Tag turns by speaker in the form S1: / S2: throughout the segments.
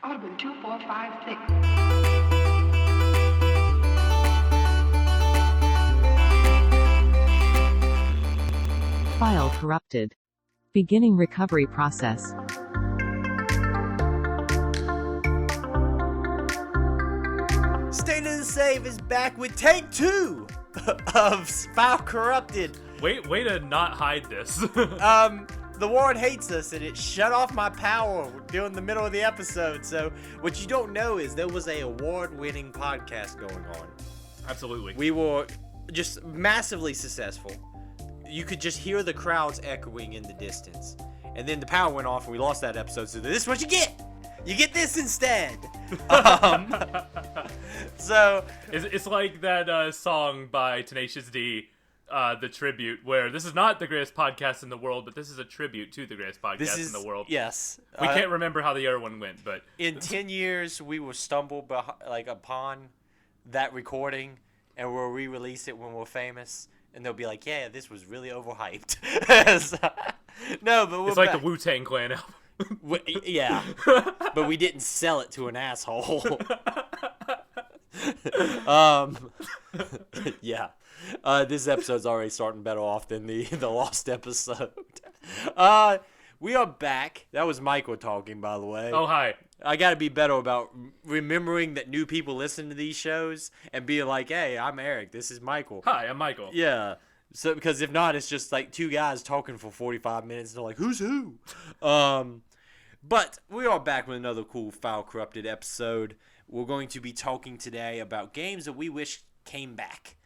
S1: I would have been 2, 4, 5, 6.
S2: File corrupted. Beginning recovery process.
S3: State of the Save is back with take 2 of File Corrupted.
S4: Way to not hide this.
S3: The ward hates us and it shut off my power during the middle of the episode. So what you don't know is there was a award-winning podcast going on.
S4: Absolutely.
S3: We were just massively successful. You could just hear the crowds echoing in the distance. And then the power went off and we lost that episode. So this is what you get. You get this instead. So
S4: it's like that song by Tenacious D, the tribute, where this is not the greatest podcast in the world, but this is a tribute to the greatest podcast in the world.
S3: Yes.
S4: We can't remember how the other one went, but
S3: in 10 years we will stumble upon that recording and we'll re-release it when we're famous, and they'll be like, "Yeah, this was really overhyped." No, but
S4: it's like the Wu-Tang Clan album.
S3: Yeah, but we didn't sell it to an asshole. Yeah. This episode's already starting better off than the lost episode. We are back. That was Michael talking, by the way.
S4: Oh, hi.
S3: I gotta be better about remembering that new people listen to these shows and being like, "Hey, I'm Eric. This is Michael."
S4: Hi, I'm Michael.
S3: Yeah. So, because if not, it's just like two guys talking for 45 minutes and they're like, "Who's who?" But we are back with another cool File Corrupted episode. We're going to be talking today about games that we wish came back.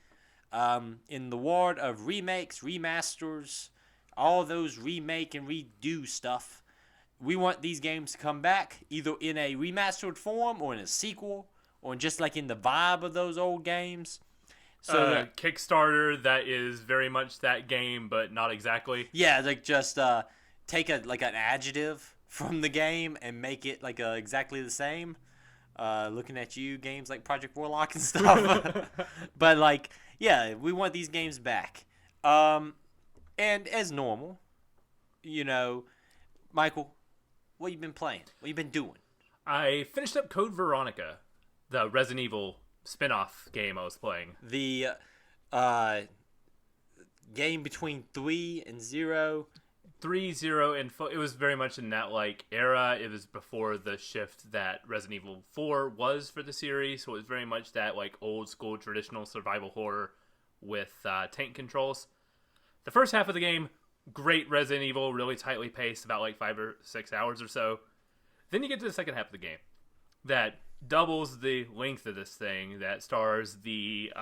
S3: In the world of remakes, remasters, all those remake and redo stuff, we want these games to come back either in a remastered form or in a sequel or just like in the vibe of those old games. So
S4: Kickstarter that is very much that game, but not exactly.
S3: Yeah, like just take an adjective from the game and make it like exactly the same. Looking at you, games like Project Warlock and stuff. But like, yeah, we want these games back. And as normal, you know, Michael, what you been playing? What you been doing?
S4: I finished up Code Veronica, the Resident Evil spin-off game I was playing.
S3: The game between 3 and 0.
S4: 3, 0, and it was very much in that like era. It was before the shift that Resident Evil 4 was for the series, so it was very much that like old school traditional survival horror with tank controls. The first half of the game, great Resident Evil, really tightly paced, about like 5 or 6 hours or so. Then you get to the second half of the game that doubles the length of this thing, that stars the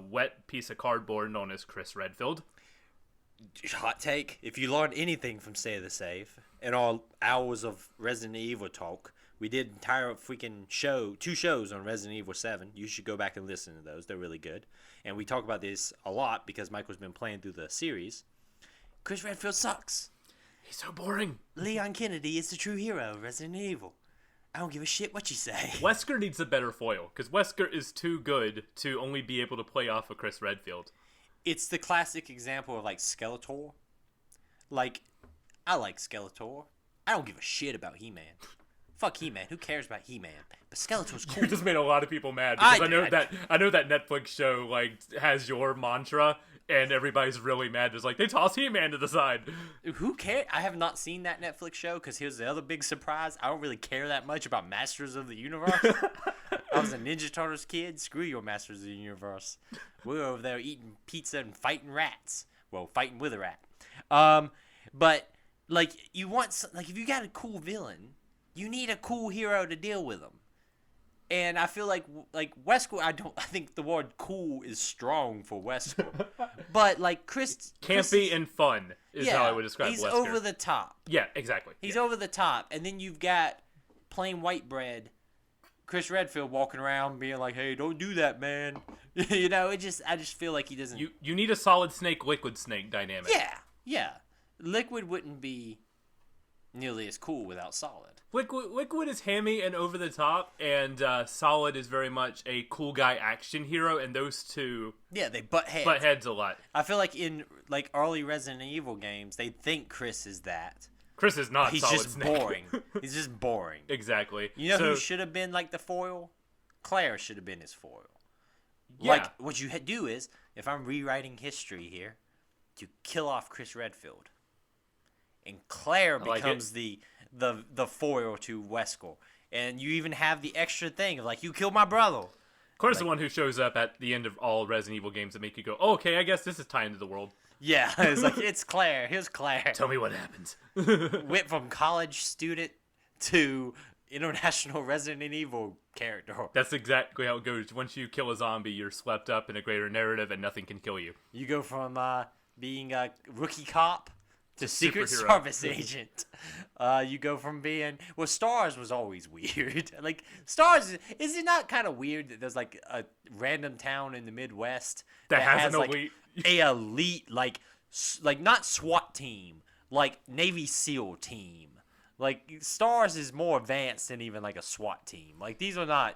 S4: wet piece of cardboard known as Chris Redfield.
S3: Hot take: if you learned anything from State of the Save and all hours of Resident Evil talk, we did entire freaking two shows on Resident Evil 7. You should go back and listen to those. They're really good. And we talk about this a lot because Michael's been playing through the series. Chris Redfield sucks.
S4: He's so boring.
S3: Leon Kennedy is the true hero of Resident Evil. I don't give a shit what you say.
S4: Wesker needs a better foil, because Wesker is too good to only be able to play off of Chris Redfield.
S3: It's the classic example of like Skeletor. Like, I like Skeletor. I don't give a shit about He-Man. Fuck He-Man. Who cares about He-Man? But Skeletor's cool.
S4: You just made a lot of people mad because I know that Netflix show like has your mantra, and everybody's really mad. It's like they toss He-Man to the side.
S3: Who cares? I have not seen that Netflix show because here's the other big surprise. I don't really care that much about Masters of the Universe. I was a Ninja Turtles kid. Screw your Masters of the Universe. We were over there eating pizza and fighting rats. Well, fighting with a rat. But like you want, like if you got a cool villain, you need a cool hero to deal with them. And I feel like Wesker, I think the word cool is strong for Wesker. But like
S4: campy and fun is how I would describe Wesker.
S3: He's over the top.
S4: Yeah, exactly.
S3: He's over the top. And then you've got plain white bread Chris Redfield walking around being like, "Hey, don't do that, man." You know, I just feel like he doesn't.
S4: You need a solid snake, liquid snake dynamic.
S3: Yeah. Liquid wouldn't be nearly as cool without Solid.
S4: Liquid is hammy and over the top, and Solid is very much a cool guy action hero, and those two
S3: they butt heads.
S4: Butt heads a lot.
S3: I feel like in like early Resident Evil games, they think Chris is that,
S4: Chris is not
S3: He's
S4: Solid
S3: just
S4: Snake.
S3: boring. He's just boring.
S4: Exactly.
S3: You know
S4: So-
S3: who should have been like the foil? Claire should have been his foil.
S4: Yeah.
S3: Like, what you do is, if I'm rewriting history here, you kill off Chris Redfield. And Claire
S4: I like
S3: becomes the foil to Wesker. And you even have the extra thing of, like, you killed my brother.
S4: Claire's the one who shows up at the end of all Resident Evil games that make you go, oh, okay, I guess this is tie into the world.
S3: Yeah, it's like, it's Claire. Here's Claire.
S4: Tell me what happens.
S3: Went from college student to international Resident Evil character.
S4: That's exactly how it goes. Once you kill a zombie, you're swept up in a greater narrative and nothing can kill you.
S3: You go from being a rookie cop to Secret
S4: superhero.
S3: Service agent. You go from being... Well, Stars was always weird. Like, Stars... Is it not kind of weird that there's, like, a random town in the Midwest
S4: That has
S3: has
S4: an
S3: like,
S4: elite...
S3: a elite, like, not SWAT team, like, Navy SEAL team. Like, Stars is more advanced than even, like, a SWAT team. Like, these are not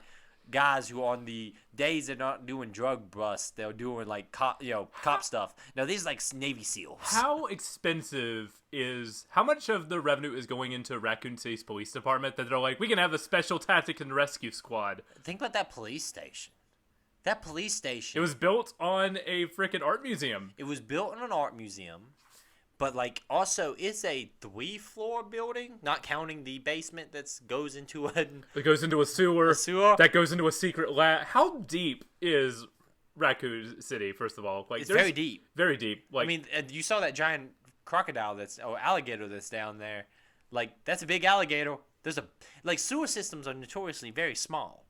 S3: guys who on the days they're not doing drug busts, they're doing, like, cop stuff. No, these are, like, Navy SEALs.
S4: How much of the revenue is going into Raccoon City's police department that they're like, we can have a special tactic and rescue squad?
S3: Think about that police station. That police station.
S4: It was built on a freaking art museum.
S3: It was built in an art museum, but like also it's a 3-floor building, not counting the basement that goes into
S4: It goes into a sewer. That goes into a secret lab. How deep is Raccoon City? First of all, like
S3: It's very deep.
S4: Very deep. Like,
S3: I mean, you saw that giant crocodile alligator that's down there. Like that's a big alligator. Like sewer systems are notoriously very small.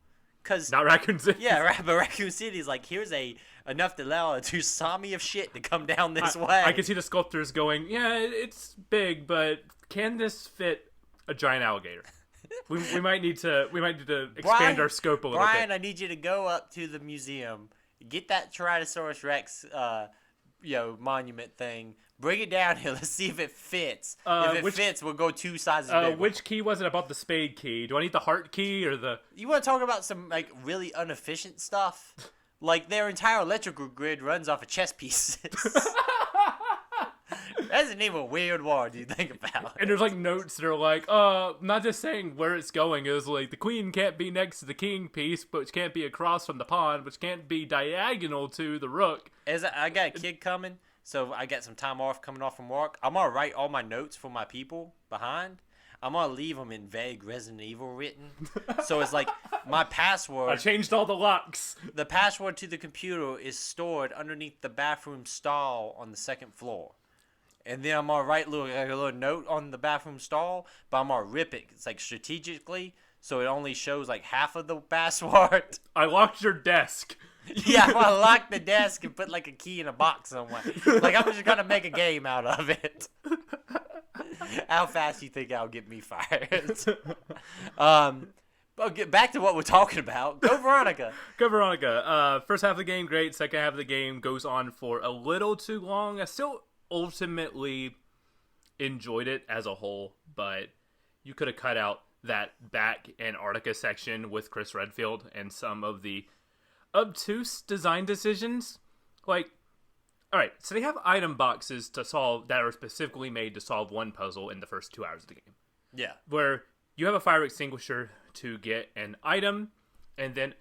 S4: not Raccoon City.
S3: Yeah, but Raccoon City is like, here's enough to allow a tsunami of shit to come down this way.
S4: I can see the sculptors going, yeah, it's big, but can this fit a giant alligator? we might need to expand our scope a little
S3: Brian,
S4: bit.
S3: I need you to go up to the museum, get that Tyrannosaurus Rex, monument thing. Bring it down here. Let's see if it fits. If it fits, we'll go 2 sizes bigger.
S4: Which key was it about the spade key? Do I need the heart key or the...
S3: You want to talk about some like really inefficient stuff? Like their entire electrical grid runs off of chess pieces. Resident Evil weird war, do you think about it?
S4: And there's like notes that are like, not just saying where it's going. It was like the queen can't be next to the king piece, which can't be across from the pawn, which can't be diagonal to the rook.
S3: I got a kid coming, so I got some time off coming off from work. I'm gonna write all my notes for my people behind. I'm gonna leave them in vague Resident Evil written. So it's like my password.
S4: I changed all the locks.
S3: The password to the computer is stored underneath the bathroom stall on the 2nd floor. And then I'm gonna write a little note on the bathroom stall, but I'm gonna rip it. It's like strategically, so it only shows like half of the password.
S4: I locked your desk.
S3: Yeah, I'm gonna lock the desk and put like a key in a box somewhere. Like I'm just gonna make a game out of it. How fast do you think that'll get me fired? But get back to what we're talking about. Go Veronica.
S4: Go Veronica. First half of the game, great. Second half of the game goes on for a little too long. I still ultimately enjoyed it as a whole, but you could have cut out that back Antarctica section with Chris Redfield and some of the obtuse design decisions. Like, alright, so they have item boxes to solve that are specifically made to solve one puzzle in the first 2 hours of the game.
S3: Yeah.
S4: Where you have a fire extinguisher to get an item, and then,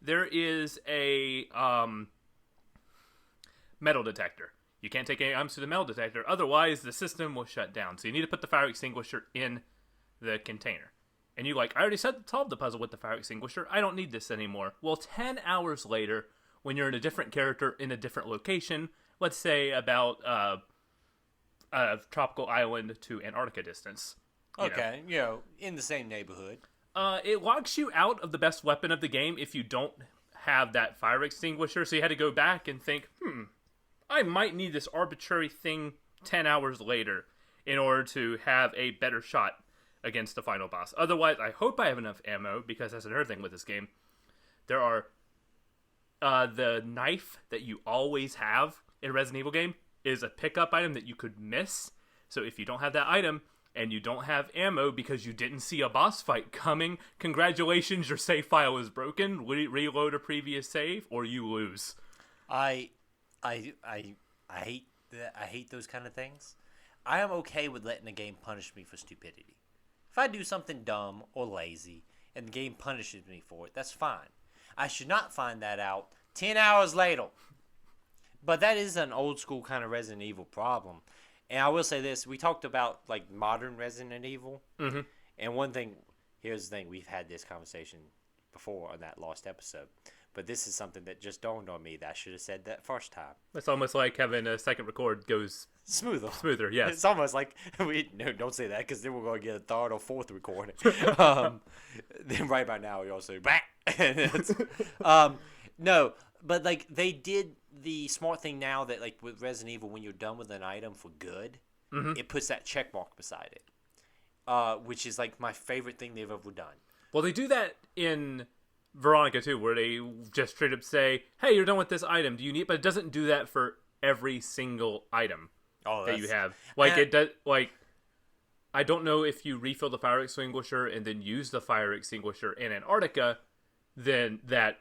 S4: there is a metal detector. You can't take any items to the metal detector, otherwise the system will shut down. So you need to put the fire extinguisher in the container. And you're like, I already solved the puzzle with the fire extinguisher. I don't need this anymore. Well, 10 hours later, when you're in a different character in a different location, let's say about a tropical island to Antarctica distance.
S3: Okay, in the same neighborhood.
S4: It locks you out of the best weapon of the game if you don't have that fire extinguisher. So you had to go back and think, I might need this arbitrary thing 10 hours later in order to have a better shot against the final boss. Otherwise, I hope I have enough ammo, because that's another thing with this game. There are the knife that you always have in a Resident Evil game is a pickup item that you could miss. So if you don't have that item and you don't have ammo because you didn't see a boss fight coming, congratulations, your save file is broken. Reload a previous save or you lose.
S3: I hate that. I hate those kind of things. I am okay with letting the game punish me for stupidity. If I do something dumb or lazy and the game punishes me for it, that's fine. I should not find that out 10 hours later. But that is an old school kind of Resident Evil problem. And I will say this, we talked about like modern Resident Evil. Mm-hmm. And one thing, here's the thing, we've had this conversation before on that lost episode. But this is something that just dawned on me that I should have said that first time.
S4: It's almost like having a second record goes
S3: smoother.
S4: Yes.
S3: It's almost like don't say that because then we're going to get a third or fourth recording. Then right by now we also back. No, but like they did the smart thing now that like with Resident Evil, when you're done with an item for good, it puts that check mark beside it, which is like my favorite thing they've ever done.
S4: Well, they do that in Veronica too, where they just straight up say, "Hey, you're done with this item. Do you need?" But it doesn't do that for every single item that you have. Like it does. Like I don't know if you refill the fire extinguisher and then use the fire extinguisher in Antarctica, then that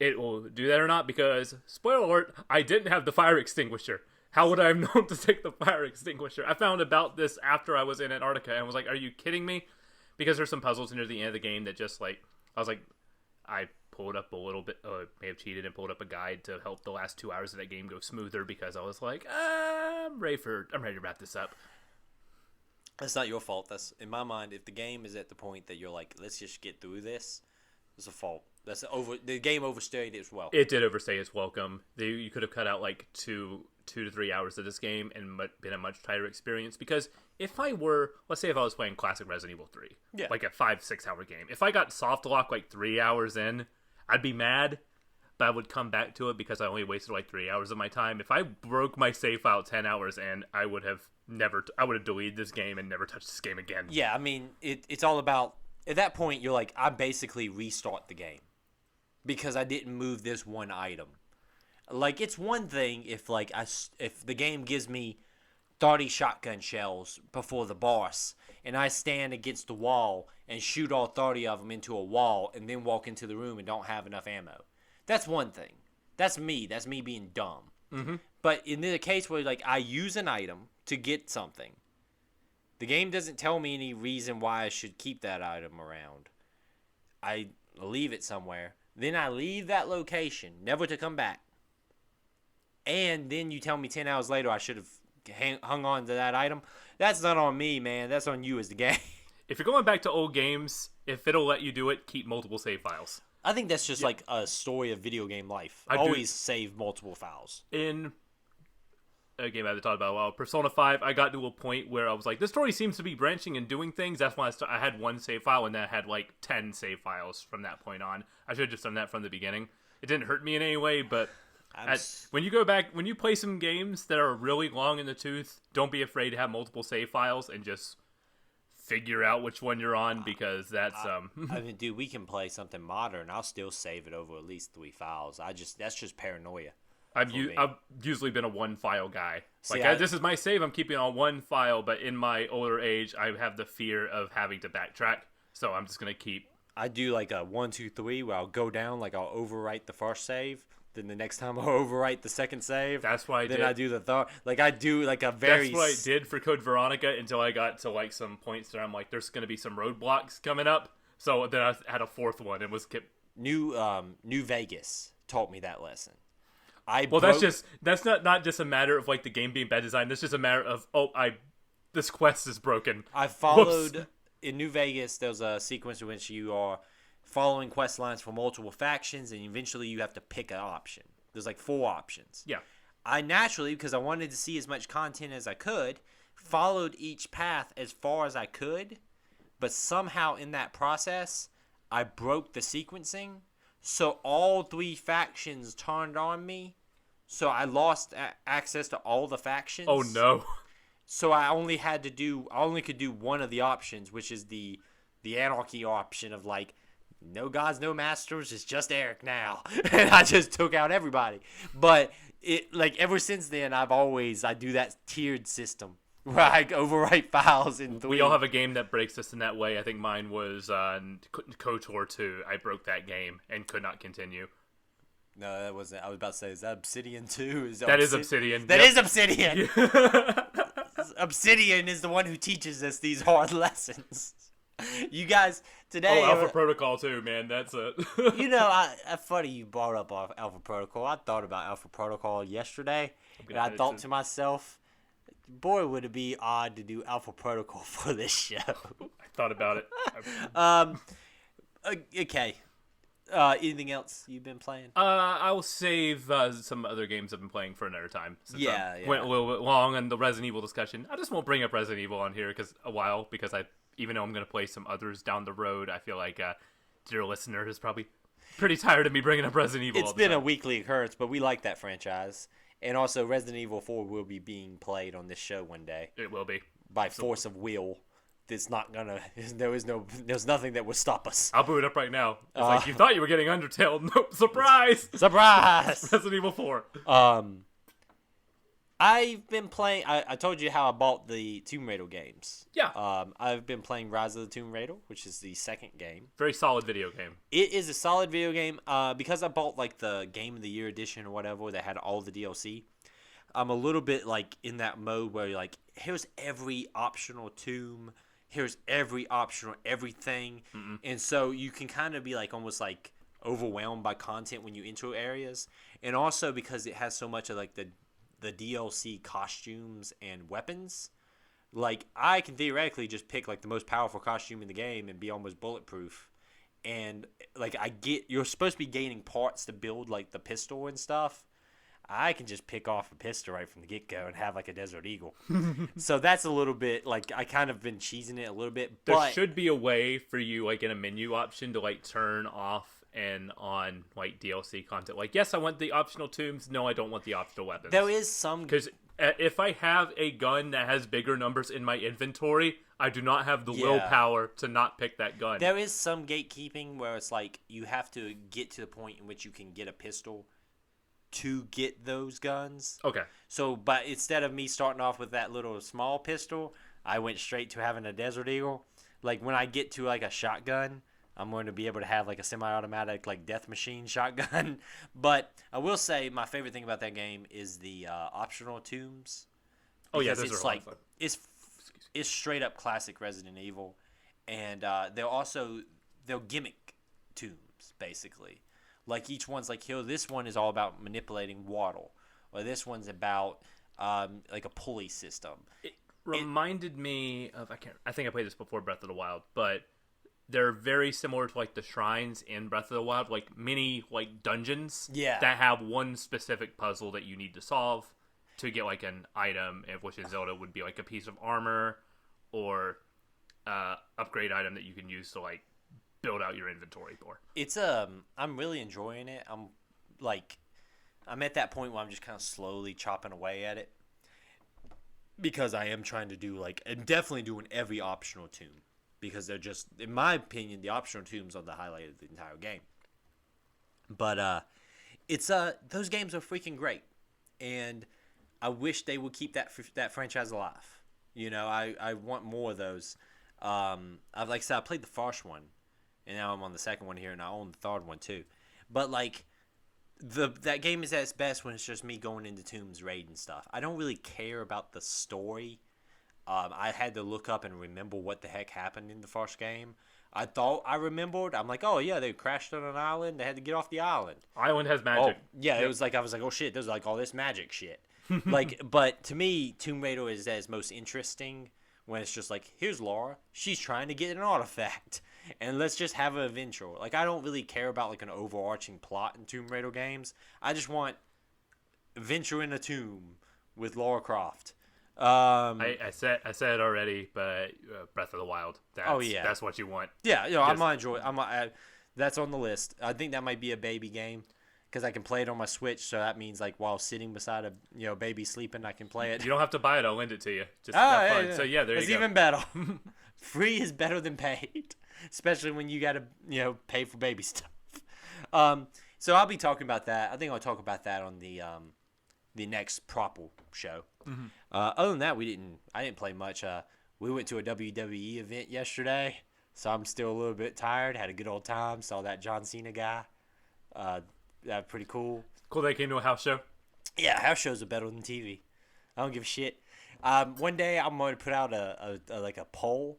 S4: it will do that or not. Because spoiler alert, I didn't have the fire extinguisher. How would I have known to take the fire extinguisher? I found about this after I was in Antarctica and was like, "Are you kidding me?" Because there's some puzzles near the end of the game that just like. I was like, I pulled up a little bit, may have cheated and pulled up a guide to help the last 2 hours of that game go smoother because I was like, I'm ready to wrap this up.
S3: That's not your fault. That's in my mind. If the game is at the point that you're like, let's just get through this, it's a fault. The game overstayed its welcome.
S4: It did overstay its welcome. You could have cut out like 2 to 3 hours of this game and been a much tighter experience. Because if I were, let's say if I was playing classic Resident Evil 3, like a 5-6 hour game, if I got soft lock like 3 hours in, I'd be mad, but I would come back to it because I only wasted like 3 hours of my time. If I broke my save file 10 hours in, I would have deleted this game and never touched this game again.
S3: Yeah, I mean, it's all about, at that point, you're like, I basically restart the game because I didn't move this one item. Like, it's one thing if the game gives me 30 shotgun shells before the boss, and I stand against the wall and shoot all 30 of them into a wall and then walk into the room and don't have enough ammo. That's one thing. That's me. That's me being dumb. Mm-hmm. But in the case where, like, I use an item to get something, the game doesn't tell me any reason why I should keep that item around. I leave it somewhere. Then I leave that location, never to come back. And then you tell me 10 hours later I should have hung on to that item. That's not on me, man. That's on you as the game.
S4: If you're going back to old games, if it'll let you do it, keep multiple save files.
S3: I think that's just like a story of video game life. Always save multiple files.
S4: In a game I had talked about a while, Persona 5, I got to a point where I was like, this story seems to be branching and doing things. That's why I had one save file, and then I had like 10 save files from that point on. I should have just done that from the beginning. It didn't hurt me in any way, but when you go back, when you play some games that are really long in the tooth, don't be afraid to have multiple save files and just figure out which one you're on, because that's
S3: I mean, dude, we can play something modern. I'll still save it over at least 3 files. That's just paranoia.
S4: I've usually been a one file guy. This is my save. I'm keeping on one file, but in my older age, I have the fear of having to backtrack, so I'm just gonna keep.
S3: I do like a 1, 2, 3 where I'll go down, like I'll overwrite the first save. Then the next time I'll overwrite the second save.
S4: That's why
S3: I do the third. Like I do like a very.
S4: That's what I did for Code Veronica until I got to like some points that I'm like, there's gonna be some roadblocks coming up. So then I had a fourth one and was kept.
S3: New Vegas taught me that lesson.
S4: That's not just a matter of like the game being bad design. That's just a matter of this quest is broken.
S3: I followed in New Vegas. There's a sequence in which you are following quest lines for multiple factions, and eventually you have to pick an option. There's like 4 options.
S4: Yeah.
S3: I naturally, because I wanted to see as much content as I could, followed each path as far as I could, but somehow in that process, I broke the sequencing, so all 3 factions turned on me, so I lost access to all the factions.
S4: Oh no.
S3: So I only could do one of the options, which is the anarchy option of like, no gods, no masters, it's just Eric now. And I just took out everybody. But it like ever since then, I do that tiered system where I overwrite files in 3.
S4: We all have a game that breaks us in that way. I think mine was KOTOR 2. I broke that game and could not continue.
S3: No, that wasn't. I was about to say, is that Obsidian 2?
S4: That is Obsidian.
S3: That is Obsidian. Obsidian is the one who teaches us these hard lessons. You guys today.
S4: Oh, Alpha Protocol too, man. That's it.
S3: Funny you brought up Alpha Protocol. I thought about Alpha Protocol yesterday, and I thought to myself, boy, would it be odd to do Alpha Protocol for this show.
S4: I thought about it.
S3: Okay. Anything else you've been playing?
S4: I will save some other games I've been playing for another time. Since
S3: Yeah.
S4: Went a little bit long on the Resident Evil discussion. I just won't bring up Resident Evil on here because even though I'm going to play some others down the road, I feel like dear listener is probably pretty tired of me bringing up Resident Evil.
S3: It's been a weekly occurrence, but we like that franchise. And also, Resident Evil 4 will be being played on this show one day.
S4: It will be.
S3: By force of will. It's not gonna. There's nothing that will stop us.
S4: I'll boot it up right now. It's like you thought you were getting Undertale. Nope. Surprise.
S3: Surprise.
S4: Resident Evil 4.
S3: I've been playing. I told you how I bought the Tomb Raider games.
S4: Yeah.
S3: I've been playing Rise of the Tomb Raider, which is the second game.
S4: Very solid video game.
S3: It is a solid video game. Because I bought like the Game of the Year edition or whatever that had all the DLC. I'm a little bit like in that mode where you're like, here's every optional tomb. Here's every optional everything. And so you can kind of be like almost like overwhelmed by content when you enter areas. And also because it has so much of like the DLC costumes and weapons, like I can theoretically just pick like the most powerful costume in the game and be almost bulletproof. And like you're supposed to be gaining parts to build like the pistol and stuff. I can just pick off a pistol right from the get-go and have like a Desert Eagle. So that's a little bit like I kind of been cheesing it a little bit. But
S4: there should be a way for you like in a menu option to like turn off and on like DLC content. Like, yes, I want the optional tombs. No, I don't want the optional weapons.
S3: There is some,
S4: because if I have a gun that has bigger numbers in my inventory, I do not have the willpower to not pick that gun.
S3: There is some gatekeeping where it's like you have to get to the point in which you can get a pistol to get those guns.
S4: Okay.
S3: So, but instead of me starting off with that little small pistol, I went straight to having a Desert Eagle. Like when I get to like a shotgun, I'm going to be able to have like a semi-automatic like death machine shotgun. But I will say my favorite thing about that game is the optional tombs.
S4: Oh yeah, those
S3: it's
S4: are
S3: like
S4: fun.
S3: it's straight up classic Resident Evil, and they're gimmick tombs basically. Like each one's like, here, this one is all about manipulating waddle, or this one's about like a pulley system.
S4: It reminded me of I think I played this before Breath of the Wild, but they're very similar to like the shrines in Breath of the Wild, like mini like dungeons that have one specific puzzle that you need to solve to get like an item, which in Zelda would be like a piece of armor or upgrade item that you can use to like build out your inventory for.
S3: It's I'm really enjoying it. I'm at that point where I'm just kind of slowly chopping away at it because I am trying to do I'm definitely doing every optional tomb because they're just, in my opinion, the optional tombs are the highlight of the entire game. But it's those games are freaking great, and I wish they would keep that franchise alive. You know, I want more of those. Like I said, I played the first one. And now I'm on the second one here, and I own the third one too. But that game is at its best when it's just me going into tombs, raiding stuff. I don't really care about the story. I had to look up and remember what the heck happened in the first game. I thought I remembered. I'm like, oh yeah, they crashed on an island. They had to get off the island.
S4: Island has magic.
S3: Oh, yeah, it was like I was like, oh shit, there's like all this magic shit. But to me, Tomb Raider is as most interesting when it's just like, here's Laura. She's trying to get an artifact. And let's just have an adventure. Like, I don't really care about, like, an overarching plot in Tomb Raider games. I just want adventure in a tomb with Lara Croft.
S4: I said it already, but Breath of the Wild. That's what you want.
S3: Yeah, I'm gonna enjoy it. That's on the list. I think that might be a baby game because I can play it on my Switch. So that means, like, while sitting beside a baby sleeping, I can play it.
S4: You don't have to buy it. I'll lend it to you. Just have fun.
S3: Yeah.
S4: So, yeah, there you go.
S3: It's even better. Free is better than paid. Especially when you got to, pay for baby stuff. So I'll be talking about that. I think I'll talk about that on the next proper show. Mm-hmm. Other than that, I didn't play much. We went to a WWE event yesterday, so I'm still a little bit tired. Had a good old time. Saw that John Cena guy. That pretty cool.
S4: Cool they came to a house show.
S3: Yeah, house shows are better than TV. I don't give a shit. One day I'm going to put out a poll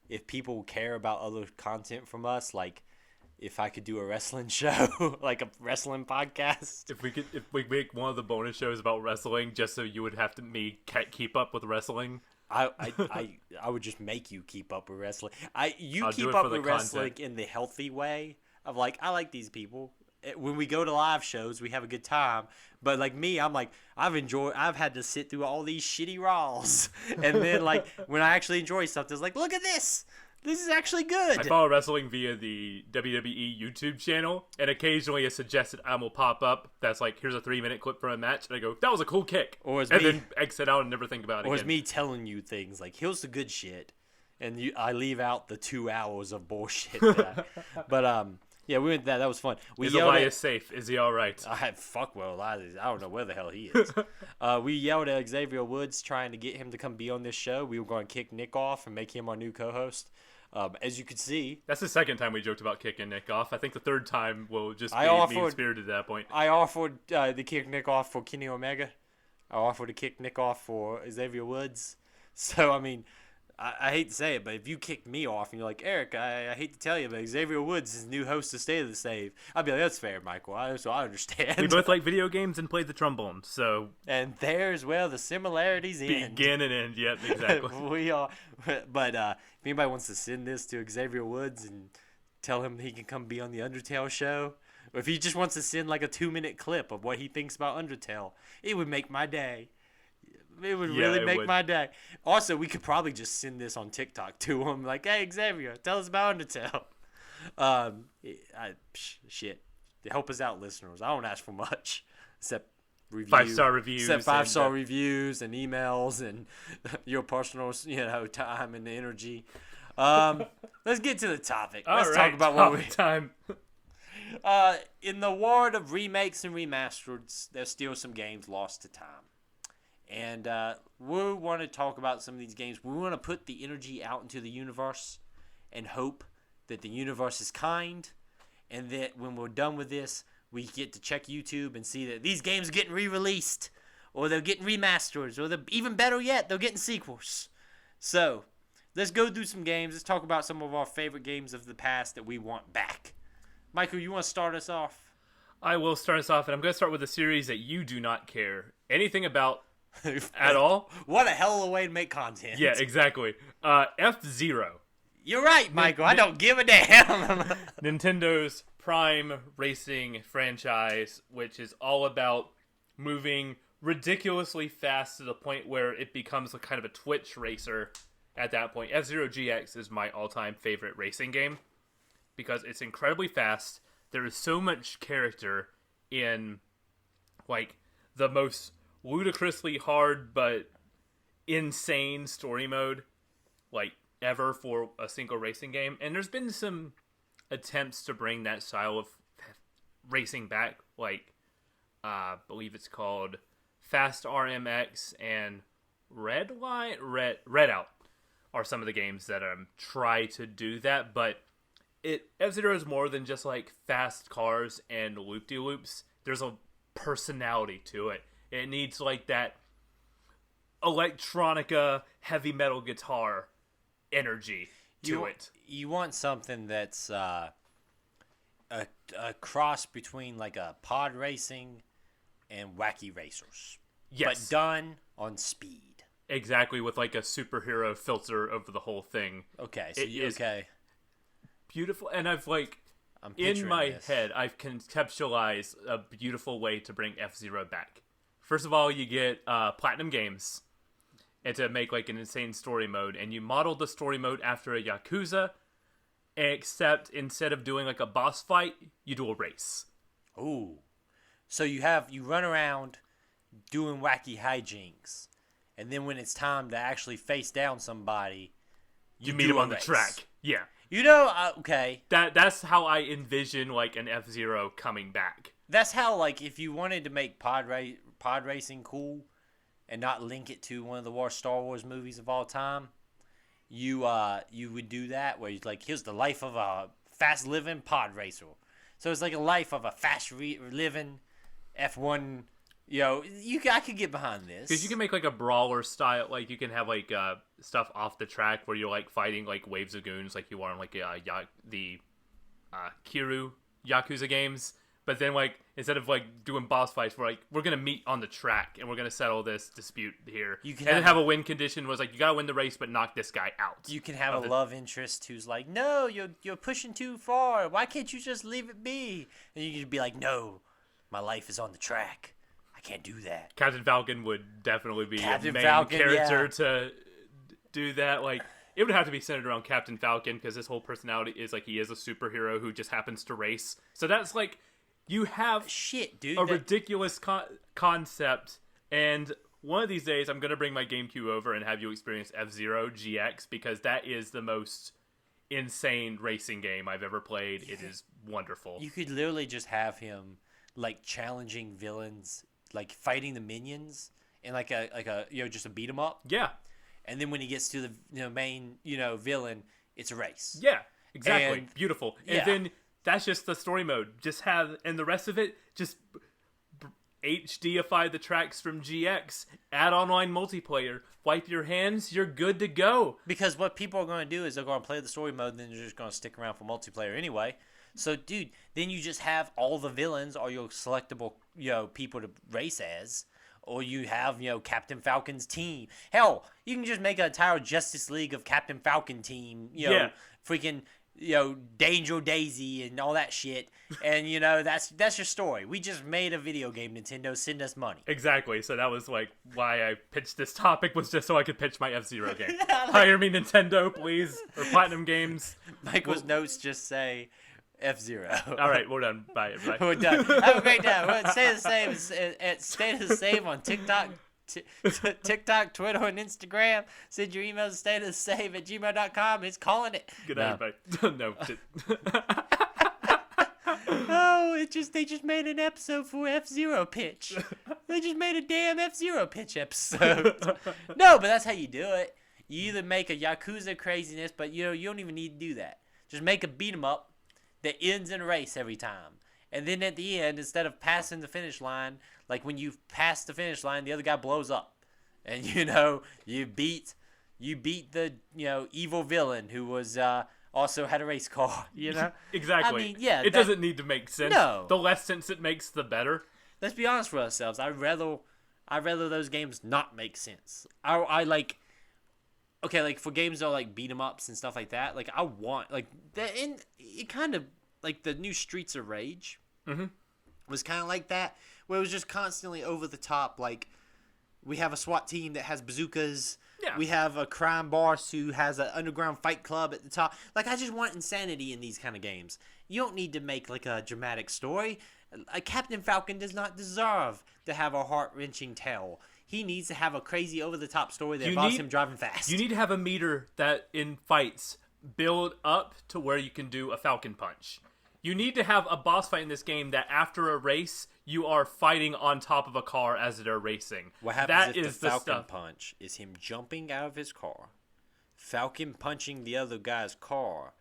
S3: if people care about other content from us, like if I could do a wrestling show, like a wrestling podcast.
S4: If we make one of the bonus shows about wrestling, just so you would have to keep up with wrestling.
S3: I would just make you keep up with wrestling.
S4: I'll
S3: keep up with wrestling in the healthy way of like, I like these people. When we go to live shows, we have a good time. But like me, I'm like, I've had to sit through all these shitty Raws. And then like when I actually enjoy something, it's like, look at this. This is actually good.
S4: I follow wrestling via the WWE YouTube channel, and occasionally a suggested ad will pop up that's like, here's a 3-minute clip from a match, and I go, that was a cool kick. Then exit out and never think about it again.
S3: Or it's me telling you things like, here's the good shit, and I leave out the 2 hours of bullshit. But yeah, we went that. That was fun.
S4: Is Elias safe? Is he all right?
S3: Fuck well, Elias. I don't know where the hell he is. We yelled at Xavier Woods trying to get him to come be on this show. We were going to kick Nick off and make him our new co-host. As you can see,
S4: that's the second time we joked about kicking Nick off. I think the third time will just be mean-spirited at that point.
S3: I offered to kick Nick off for Kenny Omega. I offered to kick Nick off for Xavier Woods. So, I mean, I hate to say it, but if you kicked me off and you're like, Eric, I hate to tell you, but Xavier Woods is new host of State of the Save, I'd be like, that's fair, Michael. I understand.
S4: We both like video games and played the trombone, so...
S3: And there's where the similarities end.
S4: Begin and end, yep, exactly.
S3: We are... But if anybody wants to send this to Xavier Woods and tell him he can come be on the Undertale show, or if he just wants to send like a 2-minute clip of what he thinks about Undertale, it would make my day. It would really make my day. Also, we could probably just send this on TikTok to him, like, "Hey, Xavier, tell us about Undertale." Shit, help us out, listeners. I don't ask for much except reviews,
S4: 5-star reviews,
S3: except 5-star reviews and emails and your personal, time and energy. Let's get to the topic. Let's talk about what
S4: time.
S3: In the world of remakes and remasters, there's still some games lost to time. And we want to talk about some of these games. We want to put the energy out into the universe and hope that the universe is kind, and that when we're done with this, we get to check YouTube and see that these games are getting re-released, or they're getting remasters, or even better yet, they're getting sequels. So, let's go through some games. Let's talk about some of our favorite games of the past that we want back. Michael, you want to start us off?
S4: I will start us off, and I'm going to start with a series that you do not care anything about at all.
S3: What a hell of a way to make content.
S4: Yeah, exactly. F-Zero.
S3: You're right, Michael. I don't give a damn.
S4: Nintendo's prime racing franchise, which is all about moving ridiculously fast to the point where it becomes a kind of a Twitch racer at that point. F-Zero GX is my all-time favorite racing game because it's incredibly fast. There is so much character in, like, the most ludicrously hard but insane story mode, like, ever for a single racing game. And there's been some attempts to bring that style of racing back, like I believe it's called Fast RMX and Redout are some of the games that try to do that. But F-Zero is more than just like fast cars and loop-de-loops. There's a personality to it. It needs like that electronica heavy metal guitar energy to it.
S3: You want something that's a cross between like a pod racing and wacky racers.
S4: Yes.
S3: But done on speed.
S4: Exactly, with like a superhero filter over the whole thing.
S3: Okay, so okay.
S4: Beautiful, and I've in my head, I've conceptualized a beautiful way to bring F-Zero back. First of all, you get Platinum Games, and to make like an insane story mode, and you model the story mode after a Yakuza, except instead of doing like a boss fight, you do a race.
S3: Ooh. So you run around doing wacky hijinks, and then when it's time to actually face down somebody,
S4: you meet him on the track. Yeah.
S3: Okay.
S4: That's how I envision like an F-Zero coming back.
S3: That's how, like, if you wanted to make pod racing cool and not link it to one of the worst Star Wars movies of all time, you would do that, where you're like, here's the life of a fast-living pod racer. So it's like a life of a fast-living F1, I could get behind this.
S4: Because you can make like a brawler style, like you can have like stuff off the track where you're like fighting like waves of goons, like you are in like the Kiru Yakuza games. But then like instead of like doing boss fights, we're gonna meet on the track and we're gonna settle this dispute here. Then have a win condition was like you gotta win the race but knock this guy out.
S3: You can have a love interest who's like, no, you're pushing too far. Why can't you just leave it be? And you can be like, no, my life is on the track. I can't do that.
S4: Captain Falcon would definitely be a main
S3: Falcon,
S4: character to do that. Like it would have to be centered around Captain Falcon because his whole personality is like he is a superhero who just happens to race. So that's like. You have a ridiculous concept, and one of these days I'm going to bring my GameCube over and have you experience F-Zero GX, because that is the most insane racing game I've ever played. It is wonderful.
S3: You could literally just have him, like, challenging villains, like, fighting the minions, in like a just a beat 'em up.
S4: Yeah.
S3: And then when he gets to the main, villain, it's a race.
S4: Yeah, exactly.
S3: And,
S4: beautiful. And then... That's just the story mode. And the rest of it, just HDify the tracks from GX, add online multiplayer, wipe your hands, you're good to go.
S3: Because what people are going to do is they're going to play the story mode, and then they're just going to stick around for multiplayer anyway. So, dude, then you just have all the villains or your selectable, people to race as. Or you have, Captain Falcon's team. Hell, you can just make an entire Justice League of Captain Falcon team, freaking... Danger Daisy and all that shit, and that's your story. We just made a video game. Nintendo, send us money.
S4: Exactly. So that was like why I pitched this topic, was just so I could pitch my F-Zero game. Hire me, Nintendo, please, or Platinum Games.
S3: Michael's notes just say F-Zero.
S4: All right, we're done. Bye, everybody.
S3: We're done. Have a great day. Stay the same at State of the Save on TikTok. TikTok, Twitter, and Instagram. Send your emails to stateofthesave@gmail.com. It's calling it.
S4: Good night, everybody. No.
S3: Oh, they just made an episode for F-Zero pitch. They just made a damn F-Zero pitch episode. No, but that's how you do it. You either make a Yakuza craziness, but you don't even need to do that. Just make a beat 'em up that ends in a race every time. And then at the end, instead of passing the finish line, like when you pass the finish line, the other guy blows up. And, you beat the, evil villain who was also had a race car,
S4: Exactly.
S3: I mean, yeah.
S4: It doesn't need to make sense.
S3: No.
S4: The less sense it makes, the better.
S3: Let's be honest with ourselves. I'd rather those games not make sense. I like... Okay, like, for games that are, like, beat 'em ups and stuff like that, like, I want... Like, it kind of... Like, the new Streets of Rage...
S4: Mm-hmm.
S3: was kind of like that, where it was just constantly over the top. Like, we have a SWAT team that has bazookas.
S4: Yeah.
S3: We have a crime boss who has an underground fight club at the top. Like, I just want insanity in these kind of games. You don't need to make, like, a dramatic story. Captain Falcon does not deserve to have a heart-wrenching tale. He needs to have a crazy over-the-top story that involves him driving fast.
S4: You need to have a meter that, in fights, build up to where you can do a Falcon Punch. You need to have a boss fight in this game that after a race, you are fighting on top of a car as they're racing.
S3: What happens if the Falcon Punch is him jumping out of his car, Falcon punching the other guy's car,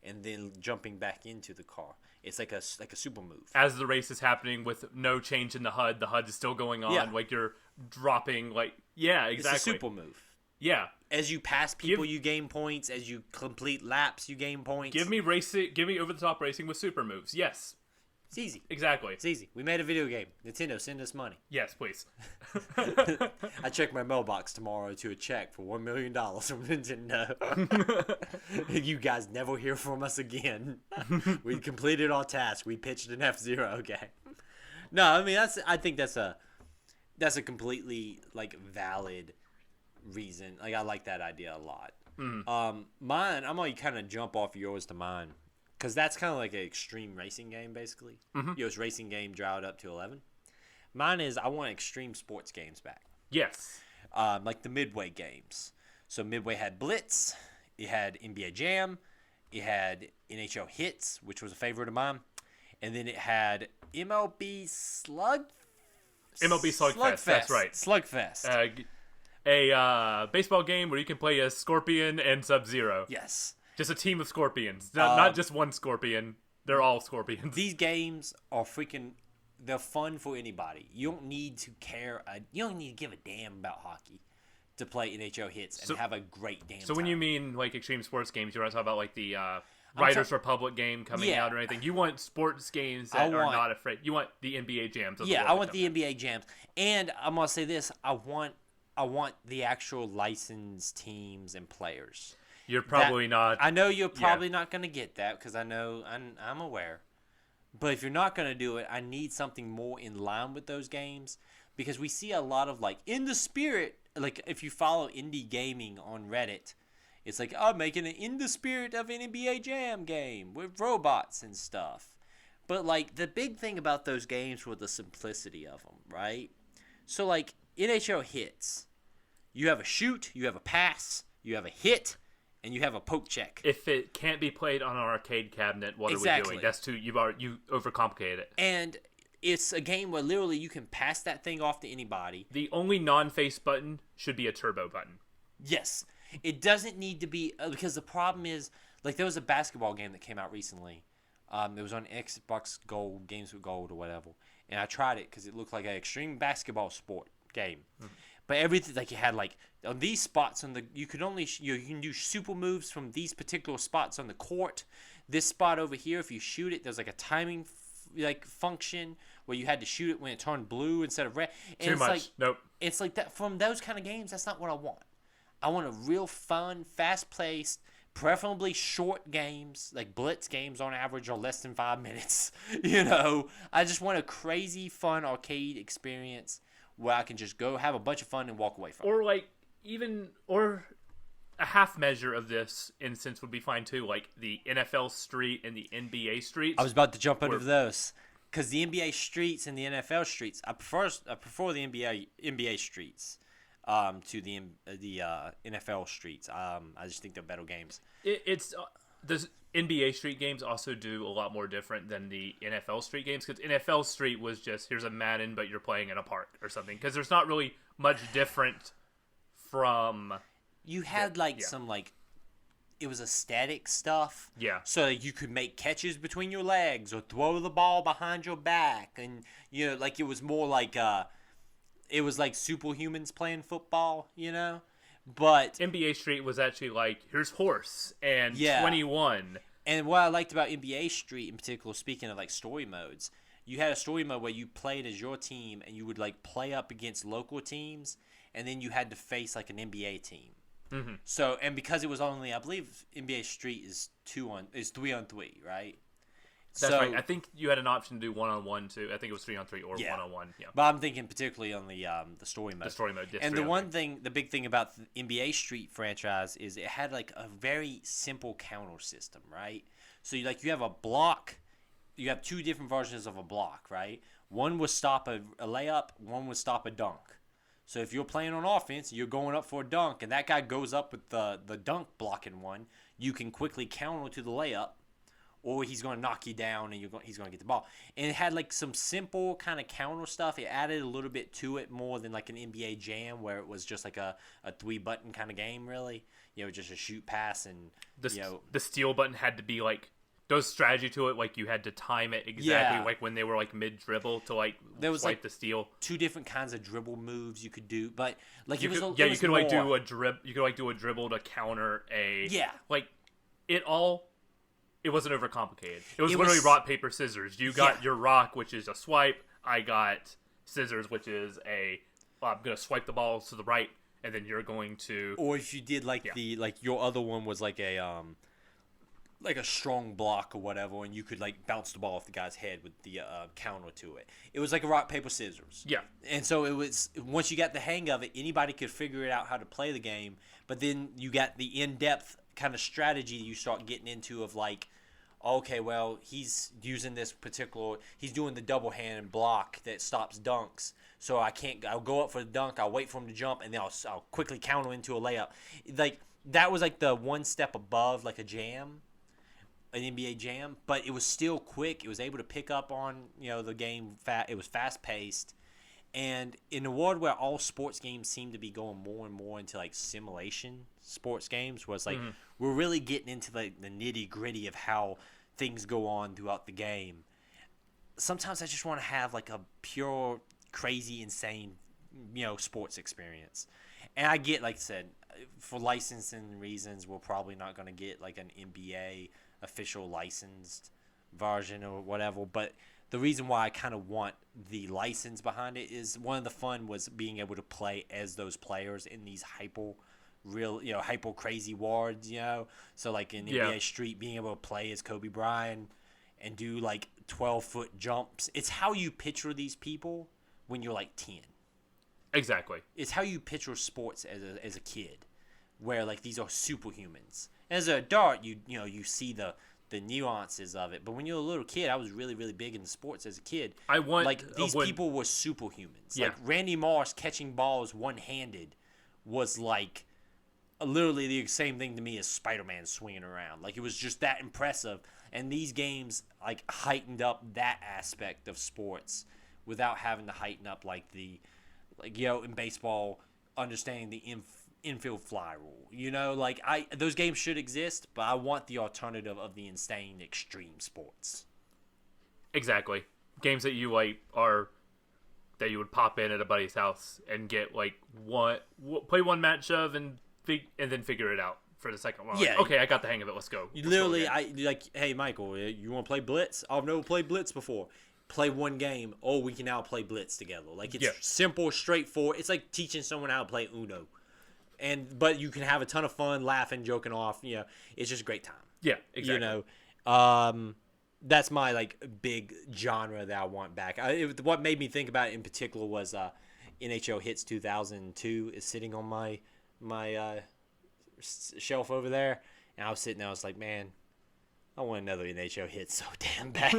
S3: and then jumping back into the car? It's like a super move.
S4: As the race is happening with no change in the HUD is still going on.
S3: Yeah.
S4: Like you're dropping, exactly.
S3: It's a super move.
S4: Yeah.
S3: As you pass people, you gain points. As you complete laps, you gain points.
S4: Give me over-the-top racing with super moves. Yes.
S3: It's easy.
S4: Exactly.
S3: It's easy. We made a video game. Nintendo, send us money.
S4: Yes, please.
S3: I check my mailbox tomorrow to a check for $1 million from Nintendo. You guys never hear from us again. We completed our task. We pitched an F-Zero game. No, I mean, I think that's a completely, like, valid reason. Like, I like that idea a lot. Mine, I'm gonna kind of jump off yours to mine, because that's kind of like an extreme racing game, basically. It's racing game dialed up to 11. Mine is, I want extreme sports games back.
S4: Yes.
S3: Like the Midway games. So Midway had Blitz, it had NBA Jam, it had NHL Hits, which was a favorite of mine, and then it had MLB Slugfest.
S4: That's right.
S3: Slugfest.
S4: A baseball game where you can play as Scorpion and Sub-Zero.
S3: Yes.
S4: Just a team of Scorpions. Not just one Scorpion. They're all Scorpions.
S3: These games are freaking... they're fun for anybody. You don't need to care. You don't need to give a damn about hockey to play NHL Hits and have a great damn.
S4: So when you mean like extreme sports games, you're not talking about like the Riders Republic game coming out or anything. You want sports games that are not afraid. You want the NBA jams.
S3: I want the NBA jams, and I'm gonna say this: I want the actual licensed teams and players.
S4: You're probably not.
S3: I know you're probably not gonna get that because I know I'm aware. But if you're not gonna do it, I need something more in line with those games because we see a lot of like in the spirit. Like if you follow indie gaming on Reddit, it's like making an in the spirit of an NBA Jam game with robots and stuff. But like the big thing about those games was the simplicity of them, right? So like NHL Hits, you have a shoot, you have a pass, you have a hit, and you have a poke check.
S4: If it can't be played on an arcade cabinet, what are we doing? That's too you overcomplicated it.
S3: And it's a game where literally you can pass that thing off to anybody.
S4: The only non-face button should be a turbo button.
S3: Yes. It doesn't need to be because the problem is like there was a basketball game that came out recently. It was on Xbox Gold, Games with Gold or whatever, and I tried it because it looked like an extreme basketball sport game. But everything like you had like on these spots on the you could only you can do super moves from these particular spots on the court. This spot over here, if you shoot it, there's like a timing like function where you had to shoot it when it turned blue instead of red. And
S4: Too much.
S3: Like,
S4: nope.
S3: It's like that from those kind of games. That's not what I want. I want a real fun, fast-paced, preferably short games. Like Blitz games on average are less than 5 minutes. I just want a crazy, fun arcade experience where I can just go have a bunch of fun and walk away from.
S4: Or a half measure of this instance would be fine too, like the NFL Street and the NBA Streets.
S3: I was about to jump into those because the NBA Streets and the NFL Streets, I prefer the NBA Streets to the NFL Streets. I just think they're better games.
S4: The NBA Street games also do a lot more different than the NFL Street games because NFL Street was just here's a Madden but you're playing in a park or something because there's not really much different from.
S3: You had some it was a static stuff.
S4: Yeah.
S3: So you could make catches between your legs or throw the ball behind your back, and it was more like it was like superhumans playing football, But
S4: NBA Street was actually like here's horse and 21.
S3: And what I liked about NBA Street in particular, speaking of like story modes, you had a story mode where you played as your team and you would like play up against local teams, and then you had to face like an NBA team.
S4: Mm-hmm.
S3: So, and because it was only, I believe NBA Street is 3-on-3, right?
S4: That's right. I think you had an option to do 1-on-1 too. I think it was 3-on-3 or 1-on-1. Yeah.
S3: But I'm thinking particularly on the story mode.
S4: The story mode. Yes,
S3: and the big thing about the NBA Street franchise is it had like a very simple counter system, right? So you have a block. You have two different versions of a block, right? One would stop a layup. One would stop a dunk. So if you're playing on offense, you're going up for a dunk, and that guy goes up with the dunk blocking one, you can quickly counter to the layup, or he's going to knock you down, and he's going to get the ball. And it had like some simple kind of counter stuff. It added a little bit to it more than like an NBA Jam, where it was just like a 3-button kind of game, really. Just a shoot, pass, and
S4: the steal button had to be like. There was strategy to it, like you had to time it exactly, like when they were like mid dribble to like
S3: there was
S4: swipe the steal.
S3: Two different kinds of dribble moves you could do, but like
S4: you could do a dribble to counter a it wasn't overcomplicated. It was literally rock paper scissors. You got your rock, which is a swipe. I got scissors, which is I'm gonna swipe the ball to the right, and then you're going to.
S3: Or if you did your other one was like a strong block or whatever, and you could like bounce the ball off the guy's head with the counter to it. It was like a rock paper scissors.
S4: Yeah.
S3: And so it was once you got the hang of it, anybody could figure it out how to play the game. But then you got the in-depth kind of strategy you start getting into of like, okay, well he's using this particular, he's doing the double hand block that stops dunks. So I'll go up for the dunk, I'll wait for him to jump, and then I'll quickly counter into a layup. Like that was like the one step above like a jam. An NBA Jam, but it was still quick. It was able to pick up on the game. It was fast paced, and in a world where all sports games seem to be going more and more into like simulation sports games, where it's like we're really getting into like the nitty gritty of how things go on throughout the game. sometimes I just want to have like a pure, crazy, insane, sports experience. And I get, like I said, for licensing reasons, we're probably not going to get like an NBA official licensed version or whatever. But the reason why I kind of want the license behind it is one of the fun was being able to play as those players in these hyper crazy wards, So like in NBA Street, being able to play as Kobe Bryant and do like 12-foot jumps. It's how you picture these people when you're like 10.
S4: Exactly.
S3: It's how you picture sports as a kid, where like these are superhumans. As an adult, you see the nuances of it, but when you're a little kid, I was really, really big into sports as a kid. These people were superhumans.
S4: Yeah.
S3: Like Randy Moss catching balls one-handed was like literally the same thing to me as Spider-Man swinging around. Like it was just that impressive. And these games like heightened up that aspect of sports without having to heighten up in baseball, understanding the infield fly rule. Those games should exist, but I want the alternative of the insane extreme sports.
S4: Exactly. Games that you that you would pop in at a buddy's house and get play one match of and then figure it out for the second one.
S3: Yeah.
S4: Okay, I got the hang of it. Let's go.
S3: Hey Michael, you want to play Blitz? I've never played Blitz before. Play one game. Oh, we can now play Blitz together. Like it's simple, straightforward. It's like teaching someone how to play Uno, but you can have a ton of fun, laughing, joking off. It's just a great time.
S4: Yeah, exactly.
S3: That's my big genre that I want back. What made me think about it in particular was NHL Hits 2002 is sitting on my shelf over there, and I was sitting there. I was like, man, I want another NHL hit so damn bad.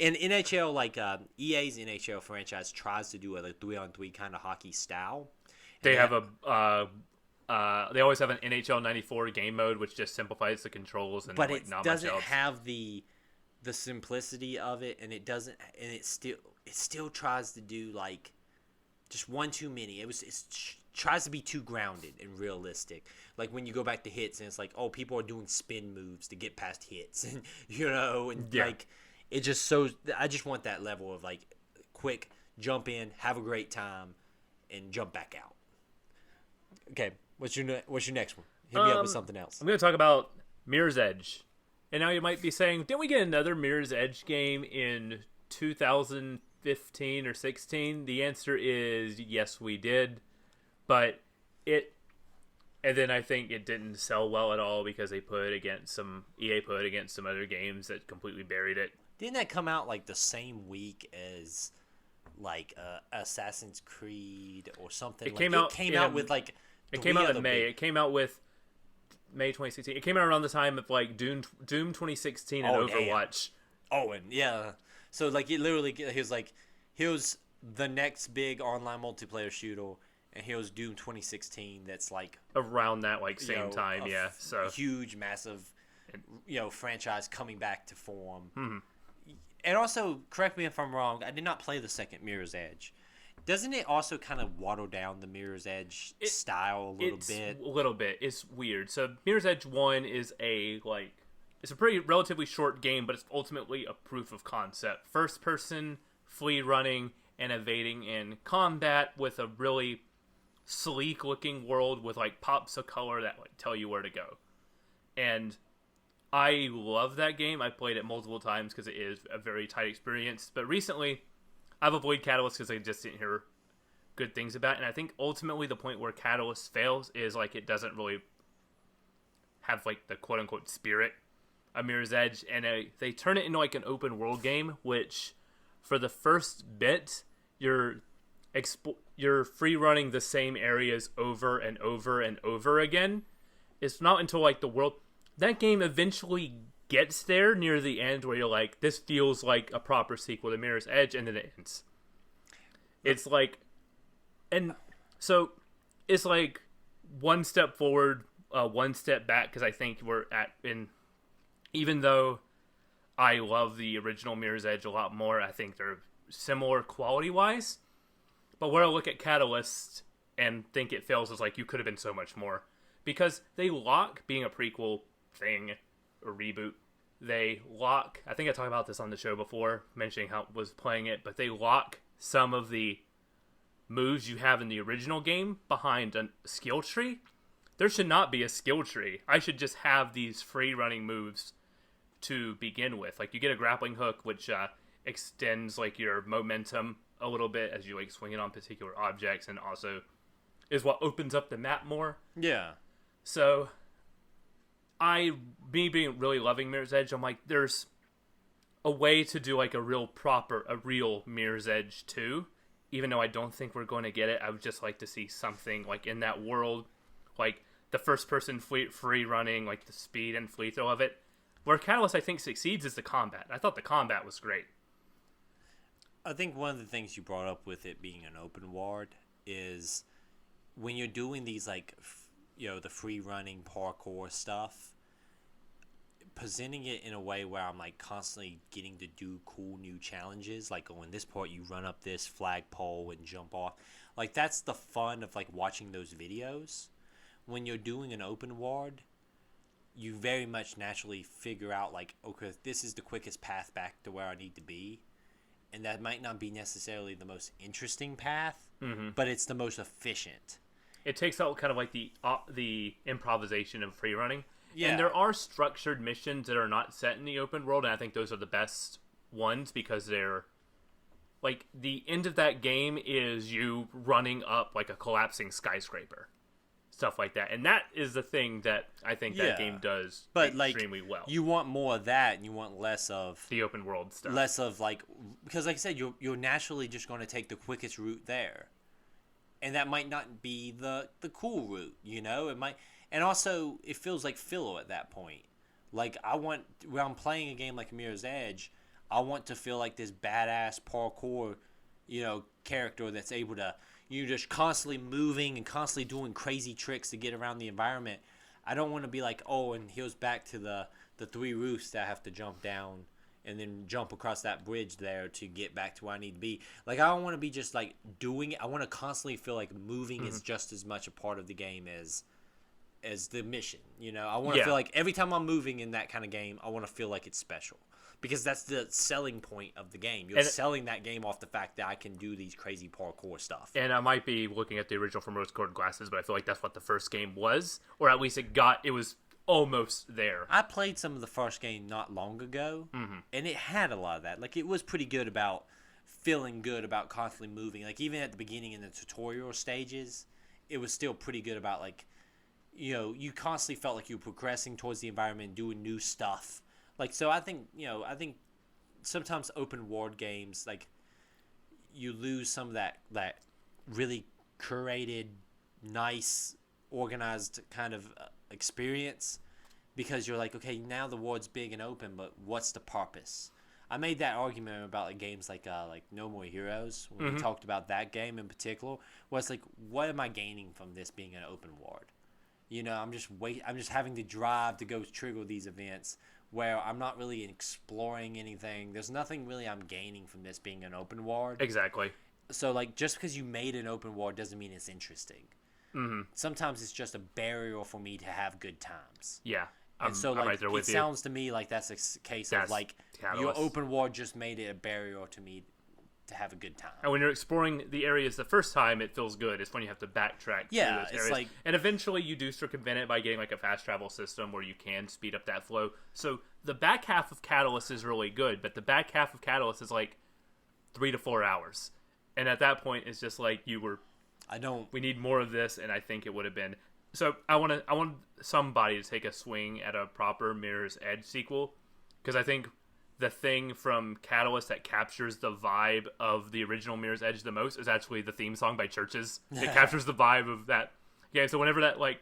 S3: And NHL, EA's NHL franchise tries to do a 3-on-3 kind of hockey style.
S4: They have they always have an NHL 94 game mode, which just simplifies the controls and
S3: but it
S4: not
S3: doesn't
S4: much else.
S3: have the simplicity of it, and it still tries to do just one too many. It tries to be too grounded and realistic. Like when you go back to hits and it's like, oh, people are doing spin moves to get past hits, and it just so I just want that level of quick jump in, have a great time, and jump back out. Okay, what's your next one? Hit me up with something else.
S4: I'm going to talk about Mirror's Edge. And now you might be saying, didn't we get another Mirror's Edge game in 2015 or 16? The answer is yes, we did. But and then I think it didn't sell well at all because EA put it against some other games that completely buried it.
S3: Didn't that come out the same week as Assassin's Creed or something?
S4: It came out
S3: with
S4: it came out in May. It came out with May 2016. It came out around the time of Doom 2016 and Overwatch.
S3: Yeah. Oh, and yeah. So it literally, here's the next big online multiplayer shooter, and here's Doom 2016. That's
S4: around that same time, yeah. So
S3: huge, massive, franchise coming back to form. Mm-hmm. And also, correct me if I'm wrong, I did not play the second Mirror's Edge. Doesn't it also kind of water down the Mirror's Edge style a little bit?
S4: A little bit. It's weird. So Mirror's Edge 1 is it's a pretty relatively short game, but it's ultimately a proof of concept. First person, free running, and evading in combat with a really sleek looking world with pops of color that tell you where to go. And I love that game. I played it multiple times because it is a very tight experience. But recently, I've avoided Catalyst because I just didn't hear good things about it. And I think ultimately the point where Catalyst fails is it doesn't really have the quote unquote spirit of Mirror's Edge. And they turn it into an open world game, which for the first bit, you're free running the same areas over and over and over again. It's not until the world... That game eventually gets there near the end where you're this feels like a proper sequel to Mirror's Edge, and then it ends. It's and so it's one step forward, one step back, because I think we're even though I love the original Mirror's Edge a lot more, I think they're similar quality-wise. But where I look at Catalyst and think it fails is you could have been so much more. Because they lock being a prequel thing or reboot, they lock, I think I talked about this on the show before, mentioning how I was playing it, but they lock some of the moves you have in the original game behind a skill tree. There should not be a skill tree. I should just have these free running moves to begin with. Like, you get a grappling hook, which extends like your momentum a little bit as you like swing it on particular objects, and also is what opens up the map more.
S3: Yeah.
S4: So me being really loving Mirror's Edge, I'm like, there's a way to do like a real Mirror's Edge 2, even though I don't think we're going to get it. I would just like to see something like in that world, like the first person free running, like the speed and free throw of it. Where Catalyst I think succeeds is the combat. I thought the combat was great.
S3: I think one of the things you brought up with it being an open world is when you're doing these like the free running parkour stuff, presenting it in a way where I'm like constantly getting to do cool new challenges, like in this part you run up this flagpole and jump off. Like, that's the fun of like watching those videos. When you're doing an open world, you very much naturally figure out like, okay, this is the quickest path back to where I need to be. And that might not be necessarily the most interesting path, but it's the most efficient.
S4: It takes out kind of like the improvisation of free running.
S3: Yeah.
S4: And there are structured missions that are not set in the open world, and I think those are the best ones because they're like, the end of that game is you running up like a collapsing skyscraper. Stuff like that. And that is the thing that I think that game does extremely well.
S3: You want more of that, and you want less of
S4: the open world stuff.
S3: Less of like, because like I said, you're naturally just going to take the quickest route there. And that might not be the cool route, It might, and also it feels like filler at that point. Like, when I'm playing a game like Mirror's Edge, I want to feel like this badass parkour, character that's able to, just constantly moving and constantly doing crazy tricks to get around the environment. I don't want to be like, oh, and here's back to the 3 roofs that I have to jump down and then jump across that bridge there to get back to where I need to be. Like, I don't want to be just like doing it. I want to constantly feel like moving is just as much a part of the game as the mission. I want to feel like every time I'm moving in that kind of game, I want to feel like it's special. Because that's the selling point of the game. You're selling that game off the fact that I can do these crazy parkour stuff.
S4: And I might be looking at the original from rose-colored glasses, but I feel like that's what the first game was. Or at least it was almost there.
S3: I played some of the first game not long ago, and it had a lot of that. Like, it was pretty good about feeling good about constantly moving. Like, even at the beginning in the tutorial stages, it was still pretty good about, like, you constantly felt like you were progressing towards the environment and doing new stuff. Like, so I think sometimes open world games, like, you lose some of that really curated, nice, organized kind of experience because you're like, okay, now the world's big and open, but what's the purpose? I made that argument about like games like No More Heroes when we talked about that game in particular. Where it's like, what am I gaining from this being an open world? I'm just having to drive to go trigger these events where I'm not really exploring anything. There's nothing really I'm gaining from this being an open world.
S4: Exactly.
S3: So, like, just because you made an open world doesn't mean it's interesting. Sometimes it's just a barrier for me to have good times.
S4: Yeah.
S3: And so, like,
S4: right there with
S3: it sounds to me like that's a case of, like, your open world just made it a barrier to me to have a good time.
S4: And when you're exploring the areas the first time, it feels good. It's when you have to backtrack through those areas. Like, and eventually you do circumvent it by getting like a fast travel system where you can speed up that flow. So the back half of Catalyst is really good, but the back half of Catalyst is like 3 to 4 hours. And at that point, it's just like we need more of this, and I think it would have been. So I want somebody to take a swing at a proper Mirror's Edge sequel, because I think the thing from Catalyst that captures the vibe of the original Mirror's Edge the most is actually the theme song by Churches. It captures the vibe of that game. So whenever that like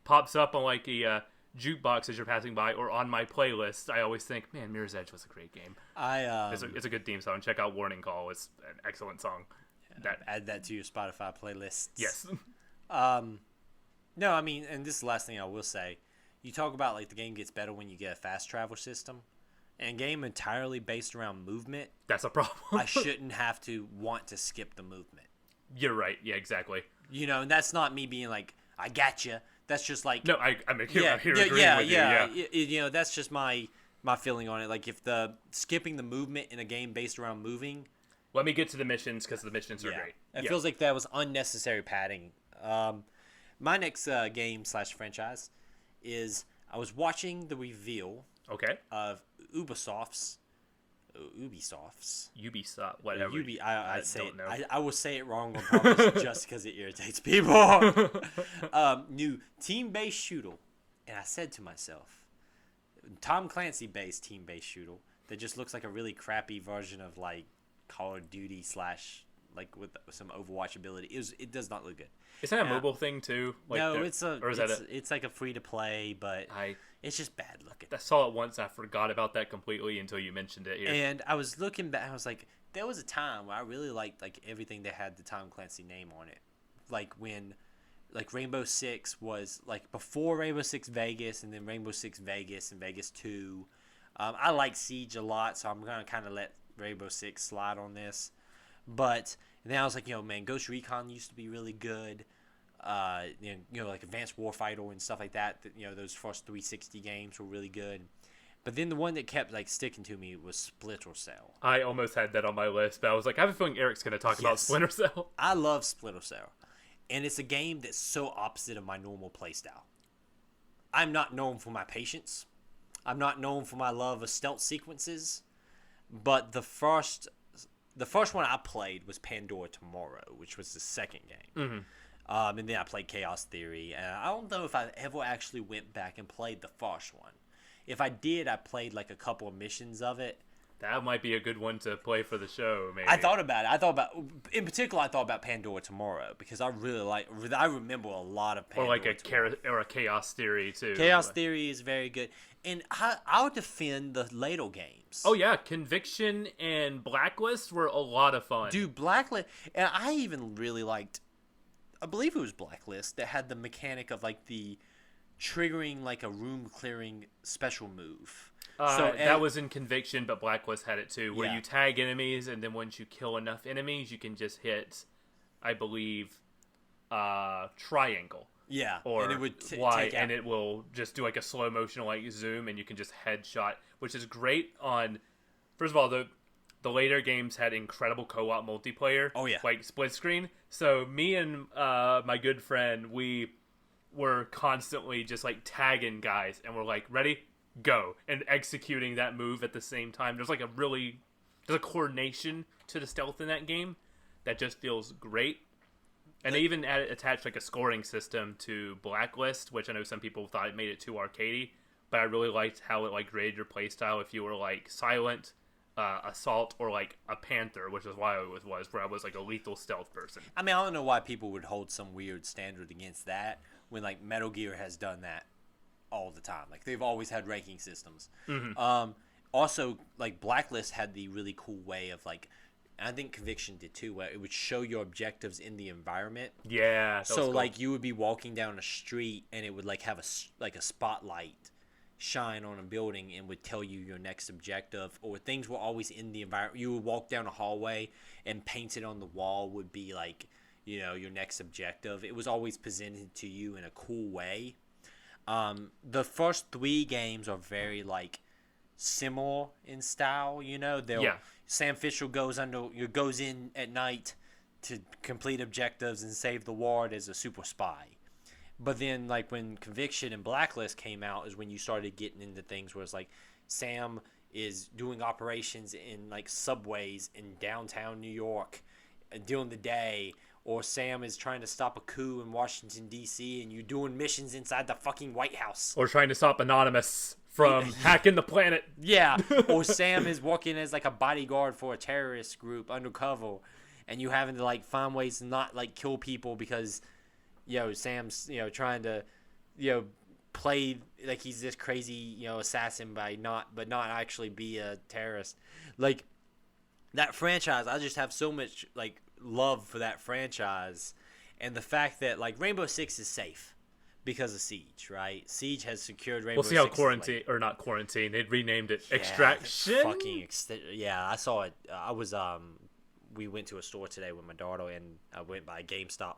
S4: pops up on like a jukebox as you're passing by or on my playlist, I always think, man, Mirror's Edge was a great game. It's a good theme song. Check out Warning Call. It's an excellent song.
S3: Add that to your Spotify playlists.
S4: Yes.
S3: No, I mean, and this is the last thing I will say. You talk about like the game gets better when you get a fast travel system. And a game entirely based around movement,
S4: that's a problem.
S3: I shouldn't have to want to skip the movement.
S4: You're right. Yeah, exactly.
S3: And that's not me being like, I gotcha. That's just like...
S4: No, I'm here agreeing with you.
S3: That's just my my feeling on it. Like if the skipping the movement in a game based around moving.
S4: Let me get to the missions because the missions are great.
S3: It feels like that was unnecessary padding. My next game/franchise is I was watching the reveal of Ubisoft's,
S4: whatever.
S3: I will say it wrong on purpose just because it irritates people. New team-based shooter, and I said to myself, Tom Clancy-based team-based shooter that just looks like a really crappy version of like Call of Duty / like with some Overwatch ability. It does not look good.
S4: Is that a mobile thing too? Like
S3: no, it's like a free to play, but it's just bad looking.
S4: I saw it once. I forgot about that completely until you mentioned it here.
S3: And I was looking back. I was like, there was a time where I really liked like everything that had the Tom Clancy name on it. Like when, like Rainbow Six was like before Rainbow Six Vegas, and then Rainbow Six Vegas and Vegas 2. I like Siege a lot, so I'm gonna kind of let Rainbow Six slide on this. But then I was like, man, Ghost Recon used to be really good. Like Advanced Warfighter and stuff like that. Those first 360 games were really good. But then the one that kept like sticking to me was Splinter Cell.
S4: I almost had that on my list, but I was like, I have a feeling Eric's going to talk about Splinter Cell.
S3: I love Splinter Cell, and it's a game that's so opposite of my normal playstyle. I'm not known for my patience. I'm not known for my love of stealth sequences. But the first one I played was Pandora Tomorrow, which was the second game.
S4: Mm-hmm.
S3: And then I played Chaos Theory. And I don't know if I ever actually went back and played the first one. If I did, I played like a couple of missions of it.
S4: That might be a good one to play for the show, maybe.
S3: I thought about it. In particular, I thought about Pandora Tomorrow because I remember a lot of Pandora
S4: or a Chaos Theory, too.
S3: Chaos Theory is very good. And I'll defend the later games.
S4: Oh, yeah. Conviction and Blacklist were a lot of fun.
S3: Dude, Blacklist. And I even really liked, I believe it was Blacklist, that had the mechanic of like the triggering like a room clearing special move.
S4: That was in Conviction, but Blacklist had it too, where you tag enemies, and then once you kill enough enemies, you can just hit, I believe, triangle.
S3: Yeah,
S4: or
S3: and it would
S4: Y, and it will just do like a slow motion like zoom, and you can just headshot, which is great on. First of all, the later games had incredible co-op multiplayer.
S3: Oh yeah,
S4: like split screen. So me and my good friend, we were constantly just like tagging guys, and we're like, ready, go, and executing that move at the same time. There's a coordination to the stealth in that game that just feels great. And they even attached like a scoring system to Blacklist, which I know some people thought it made it too arcadey, but I really liked how it like graded your playstyle if you were like silent, assault, or like a panther, which is why I was where I was like a lethal stealth person.
S3: I mean, I don't know why people would hold some weird standard against that when like Metal Gear has done that all the time. Like they've always had ranking systems.
S4: Mm-hmm.
S3: Also, like Blacklist had the really cool way of like, and I think Conviction did too, where it would show your objectives in the environment.
S4: Yeah.
S3: So cool. Like you would be walking down a street and it would like have a spotlight shine on a building and would tell you your next objective, or things were always in the environment. You would walk down a hallway and painted on the wall would be like, your next objective. It was always presented to you in a cool way. The first 3 games are very like similar in style. Sam Fisher goes in at night to complete objectives and save the world as a super spy. But then like when Conviction and Blacklist came out is when you started getting into things where it's like Sam is doing operations in like subways in downtown New York during the day, or Sam is trying to stop a coup in Washington, D.C., and you're doing missions inside the fucking White House.
S4: Or trying to stop Anonymous from hacking the planet.
S3: Yeah. Or Sam is working as like a bodyguard for a terrorist group undercover, and you having to like find ways to not like kill people because, Sam's, trying to, play like he's this crazy, assassin but not actually be a terrorist. Like that franchise, I just have so much like love for that franchise, and the fact that like Rainbow Six is safe because of Siege, right? Siege has secured Rainbow Six.
S4: We'll see how not quarantine. They'd renamed it Extraction.
S3: I saw it. We went to a store today with my daughter, and I went by GameStop,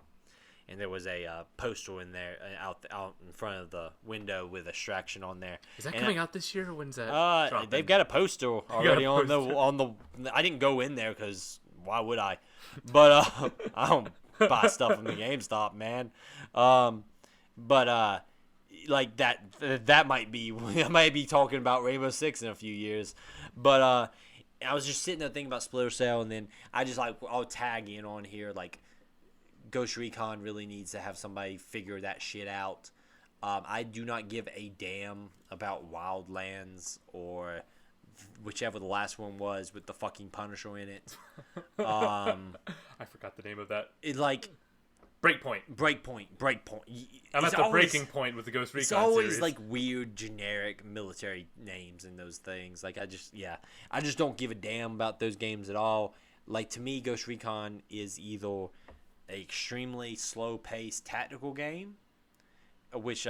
S3: and there was a poster in there out in front of the window with Extraction on there.
S4: Is that coming out this year? When's that? Dropping?
S3: They've got a poster already on the. I didn't go in there because why would I? But I don't buy stuff from the GameStop, man. Like that might be I might be talking about Rainbow Six in a few years, but I was just sitting there thinking about Splinter Cell, and then I just I'll tag in on here like Ghost Recon really needs to have somebody figure that shit out. I do not give a damn about Wildlands or whichever the last one was with the fucking Punisher in it.
S4: I forgot the name of that.
S3: It like
S4: Breakpoint.
S3: I'm
S4: at the breaking point with the Ghost Recon
S3: It's always
S4: series.
S3: like weird, generic military names in those things. Like I just don't give a damn about those games at all. Like to me, Ghost Recon is either an extremely slow-paced tactical game, which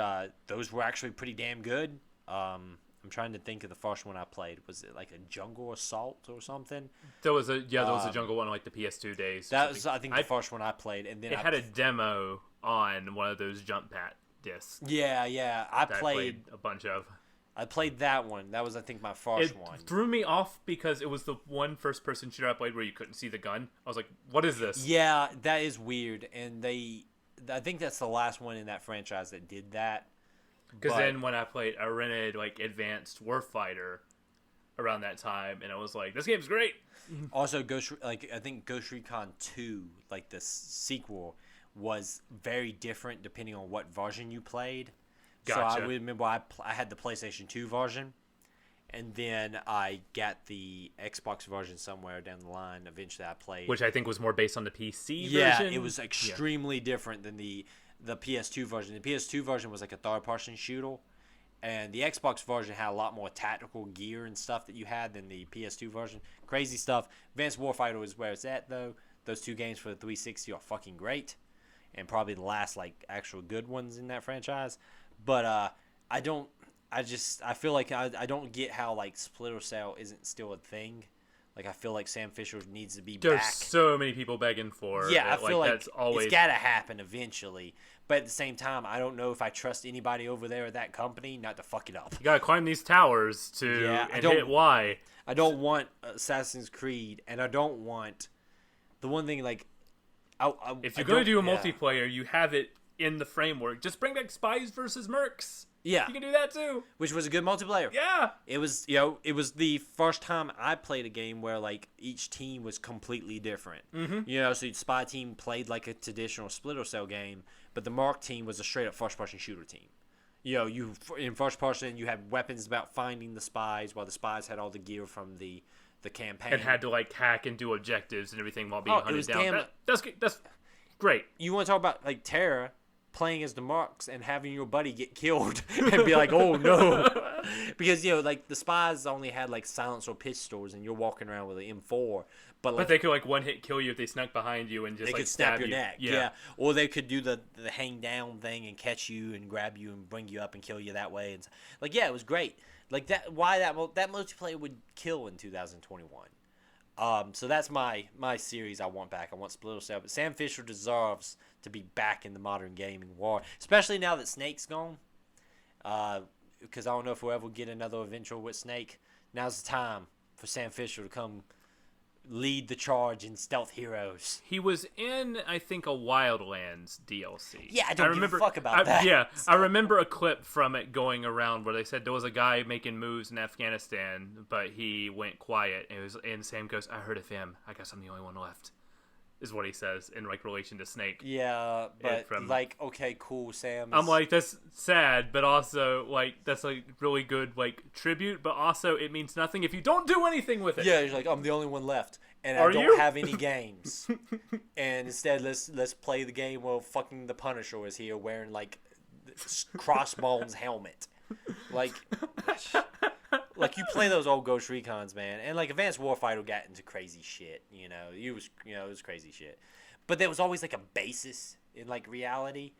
S3: those were actually pretty damn good. I'm trying to think of the first one I played. Was it like a Jungle Assault or something?
S4: There was a Jungle one like the PS2 days.
S3: That was I think the first one I played, and then
S4: it had a demo on one of those jump pat discs.
S3: Yeah. I played
S4: a bunch of.
S3: I played that one. That was I think my first one.
S4: It threw me off because it was the one first-person shooter I played where you couldn't see the gun. I was like, "What is this?"
S3: Yeah, that is weird, and I think that's the last one in that franchise that did that.
S4: Because then when I rented like Advanced Warfighter around that time, and I was like, "This game's great."
S3: Also, I think Ghost Recon 2, like the sequel, was very different depending on what version you played.
S4: Gotcha.
S3: So I remember I had the PlayStation 2 version, and then I got the Xbox version somewhere down the line. Eventually, I played,
S4: which I think was more based on the PC version.
S3: Yeah, it was extremely different than the PS2 version. The PS2 version was like a third-person shooter, and the Xbox version had a lot more tactical gear and stuff that you had than the PS2 version. Crazy stuff. Advanced Warfighter is where it's at, though. Those two games for the 360 are fucking great, and probably the last like actual good ones in that franchise. But I feel like I don't get how like Splinter Cell isn't still a thing. Like I feel like Sam Fisher needs to be
S4: There's
S3: back.
S4: so many people begging for.
S3: Yeah, I feel like
S4: that's always
S3: it's got to happen eventually. But at the same time, I don't know if I trust anybody over there at that company not to fuck it up.
S4: You gotta climb these towers hit Y.
S3: I don't want Assassin's Creed, and I don't want the one thing like.
S4: If you're gonna do a multiplayer, you have it in the framework. Just bring back Spies versus Mercs.
S3: Yeah,
S4: you can do that too.
S3: Which was a good multiplayer.
S4: Yeah,
S3: it was. It was the first time I played a game where like each team was completely different. Mm-hmm. So the Spy team played like a traditional Splinter Cell game, but the Merc team was a straight up first-person shooter team. You in first person, you had weapons about finding the spies, while the spies had all the gear from the campaign
S4: and had to like hack and do objectives and everything while being hunted down. That's great.
S3: You want to talk about like terror? Playing as the Mercs and having your buddy get killed and be like, oh no, because like the spies only had like silencer pistols and you're walking around with an M4, but
S4: they could like one hit kill you if they snuck behind you and just
S3: they could snap your neck, or they could do the hang down thing and catch you and grab you and bring you up and kill you that way, and it was great. Like that multiplayer would kill in 2021. So that's my series I want back. I want Splinter Cell, but Sam Fisher deserves to be back in the modern gaming war, especially now that Snake's gone. Because I don't know if we'll ever get another adventure with Snake. Now's the time for Sam Fisher to come lead the charge in Stealth Heroes.
S4: He was in, I think, a Wildlands DLC.
S3: Yeah, I don't give a fuck about that.
S4: Yeah, I remember a clip from it going around where they said there was a guy making moves in Afghanistan, but he went quiet. And Sam goes, "I heard of him. I guess I'm the only one left." Is what he says in like relation to Snake.
S3: Yeah, but okay, cool, Sam.
S4: I'm like, that's sad, but also like that's a really good like tribute, but also it means nothing if you don't do anything with it.
S3: Yeah, he's like, I'm the only one left, and I don't have any games. And instead, let's play the game where fucking the Punisher is here wearing like Crossbones helmet, like you play those old Ghost Recons, man, and like Advanced Warfighter got into crazy shit. It was crazy shit, but there was always like a basis in like reality,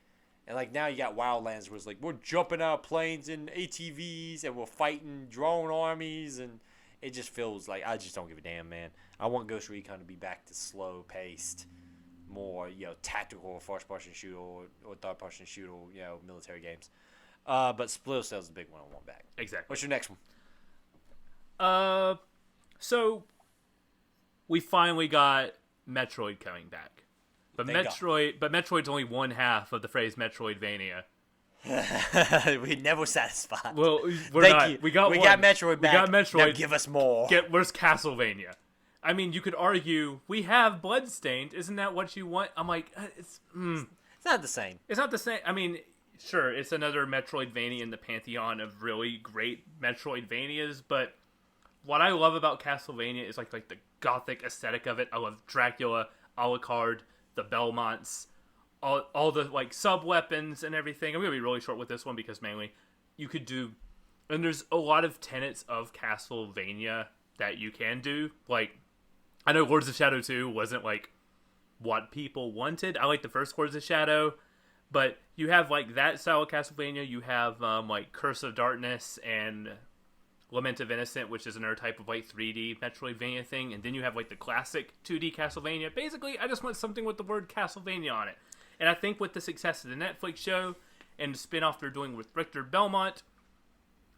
S3: and like now you got Wildlands where it's like we're jumping out planes in ATVs and we're fighting drone armies, and it just feels like I just don't give a damn, man. I want Ghost Recon to be back to slow paced more, tactical first-person shooter or third-person shooter, military games. But Splinter Cell is the big one I want back.
S4: Exactly.
S3: What's your next one?
S4: So we finally got Metroid coming back. But Metroid's only one half of the phrase Metroidvania.
S3: We never satisfied.
S4: Well, we're
S3: Thank
S4: not.
S3: you.
S4: We got
S3: Metroid back.
S4: We got Metroid.
S3: Now give us more.
S4: Where's Castlevania? I mean, you could argue we have Bloodstained. Isn't that what you want? I'm like,
S3: It's not the same.
S4: It's not the same. I mean, sure, it's another Metroidvania in the pantheon of really great Metroidvanias, but what I love about Castlevania is like the gothic aesthetic of it. I love Dracula, Alucard, the Belmonts, all the sub weapons and everything. I'm gonna be really short with this one because mainly you could do, and there's a lot of tenets of Castlevania that you can do. Like, I know Lords of Shadow 2 wasn't what people wanted. I like the first Lords of Shadow, but you have that style of Castlevania. You have Curse of Darkness and Lament of Innocent, which is another type of 3D Metroidvania thing, and then you have the classic 2D Castlevania. Basically, I just want something with the word Castlevania on it. And I think with the success of the Netflix show and the spin-off they're doing with Richter Belmont,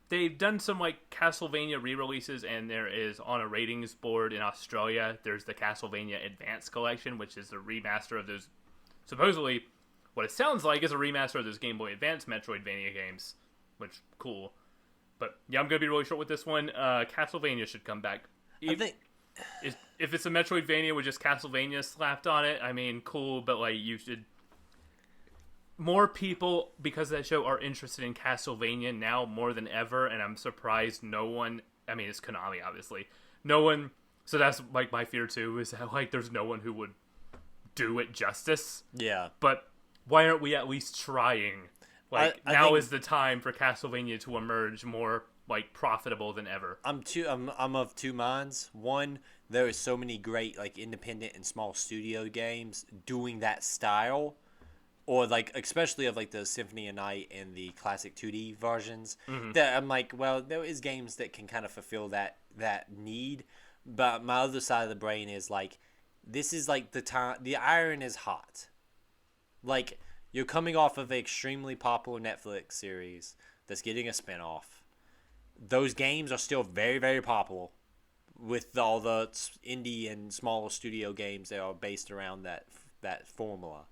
S4: they've done some Castlevania re-releases, and there is on a ratings board in Australia, there's the Castlevania Advanced Collection, which is a remaster of those, supposedly, what it sounds like is a remaster of those Game Boy Advance Metroidvania games, which, cool. But, yeah, I'm going to be really short with this one. Castlevania should come back. If it's a Metroidvania with just Castlevania slapped on it, I mean, cool, but, you should... More people, because of that show, are interested in Castlevania now more than ever, and I'm surprised no one... I mean, it's Konami, obviously. No one... So that's, my fear, too, is that, there's no one who would do it justice.
S3: Yeah.
S4: But why aren't we at least trying... I now
S3: think
S4: is the time for Castlevania to emerge more profitable than ever.
S3: I'm of two minds. One, there is so many great independent and small studio games doing that style, or especially of the Symphony of Night and the classic 2D versions. Mm-hmm. That I'm well, there is games that can kind of fulfill that need. But my other side of the brain is this is the time. The iron is hot. You're coming off of an extremely popular Netflix series that's getting a spinoff. Those games are still very, very popular with all the indie and smaller studio games that are based around that formula.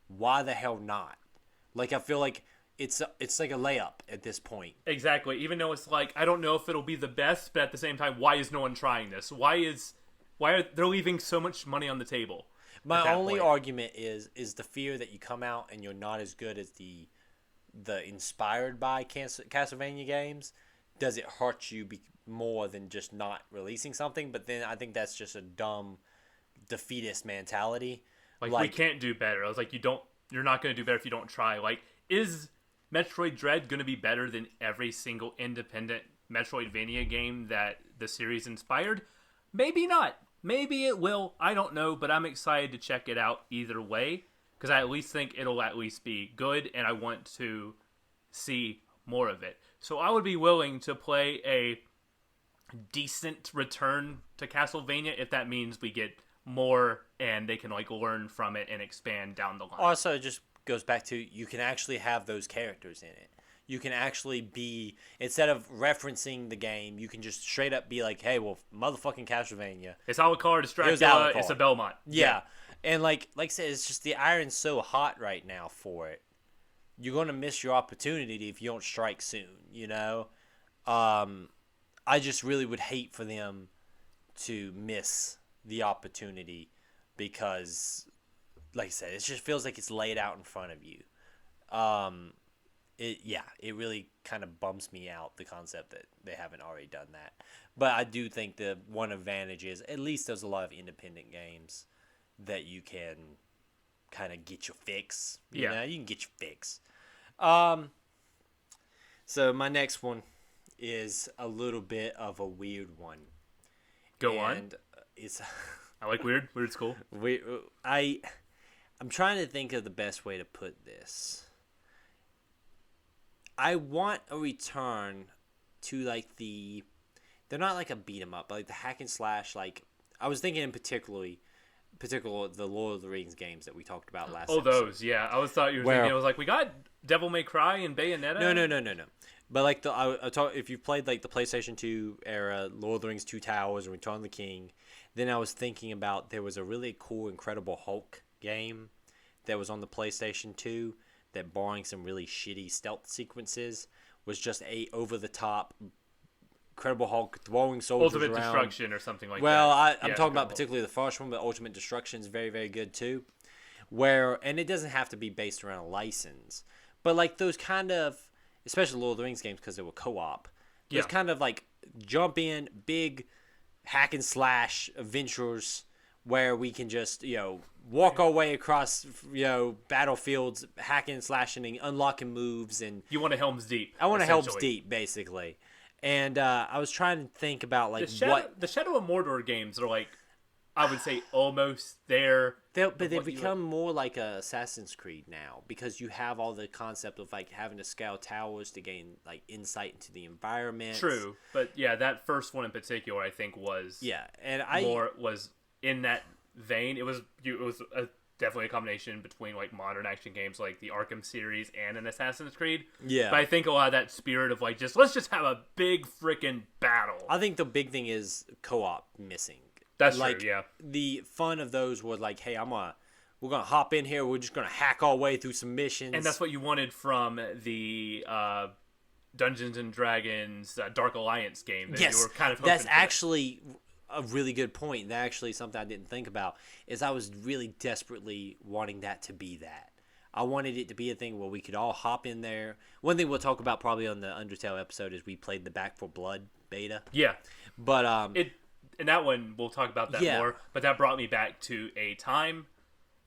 S3: Why the hell not? I feel it's like a layup at this point.
S4: Exactly. Even though it's I don't know if it'll be the best, but at the same time, why is no one trying this? Why are they leaving so much money on the table?
S3: My only argument is the fear that you come out and you're not as good as the inspired by Castlevania games. Does it hurt you more than just not releasing something? But then I think that's just a dumb defeatist mentality.
S4: We can't do better. I was you're not going to do better if you don't try. Is Metroid Dread going to be better than every single independent Metroidvania game that the series inspired? Maybe not. Maybe it will. I don't know, but I'm excited to check it out either way, because I at least think it'll at least be good, and I want to see more of it. So I would be willing to play a decent return to Castlevania if that means we get more and they can learn from it and expand down the line.
S3: Also, it just goes back to you can actually have those characters in it. You can actually be, instead of referencing the game, you can just straight up be hey, well, motherfucking Castlevania.
S4: It's Alucard, it's Dracula, it's a Belmont.
S3: Yeah. And like I said, it's just the iron's so hot right now for it. You're going to miss your opportunity if you don't strike soon, I just really would hate for them to miss the opportunity because, like I said, it just feels like it's laid out in front of you. It really kind of bums me out, the concept that they haven't already done that. But I do think the one advantage is at least there's a lot of independent games that you can kind of get your fix. You know, you can get your fix. So my next one is a little bit of a weird one.
S4: Go on.
S3: It's
S4: I like weird. Weird's cool.
S3: I'm trying to think of the best way to put this. I want a return to they're not a beat 'em up, but the hack and slash. I was thinking in particularly particular the Lord of the Rings games that we talked about last.
S4: Oh,
S3: episode.
S4: those, yeah. I thought you were thinking. I was like, we got Devil May Cry and Bayonetta.
S3: No. But like if you've played like the PlayStation 2 era, Lord of the Rings: Two Towers, and Return of the King, then I was thinking about there was a really cool Incredible Hulk game that was on the PlayStation 2 that, barring some really shitty stealth sequences, was just a over the top Incredible Hulk throwing soldiers
S4: Ultimate
S3: around.
S4: Destruction or something like
S3: well,
S4: that.
S3: I'm talking about particularly the first one, but Ultimate Destruction is very, very good too. And it doesn't have to be based around a license, but like those kind of, especially Lord of the Rings games because they were co-op, those kind of like jump in, big hack and slash adventures where we can just, walk our way across, battlefields, hacking and slashing and unlocking moves. And
S4: you want a Helm's Deep.
S3: I want a Helm's Deep, basically. And I was trying to think about like
S4: the Shadow of Mordor games are like, I would say almost there.
S3: But they've become more like a Assassin's Creed now because you have all the concept of like having to scale towers to gain like insight into the environment.
S4: True, but yeah, that first one in particular, I think was was in that vein. It was definitely a combination between like modern action games like the Arkham series and an Assassin's Creed. Yeah. But I think a lot of that spirit of like let's just have a big freaking battle.
S3: I think the big thing is co-op missing.
S4: That's
S3: like,
S4: true, yeah.
S3: The fun of those was like, hey, we're gonna hop in here, we're just gonna hack our way through some missions.
S4: And that's what you wanted from the Dungeons and Dragons Dark Alliance game. That you were kind of
S3: that's actually a really good point. That actually something I didn't think about is I was really desperately wanting that to be that. I wanted it to be a thing where we could all hop in there. One thing we'll talk about probably on the Undertale episode is we played the Back 4 Blood beta.
S4: Yeah.
S3: But
S4: and that one we'll talk about that more, but that brought me back to a time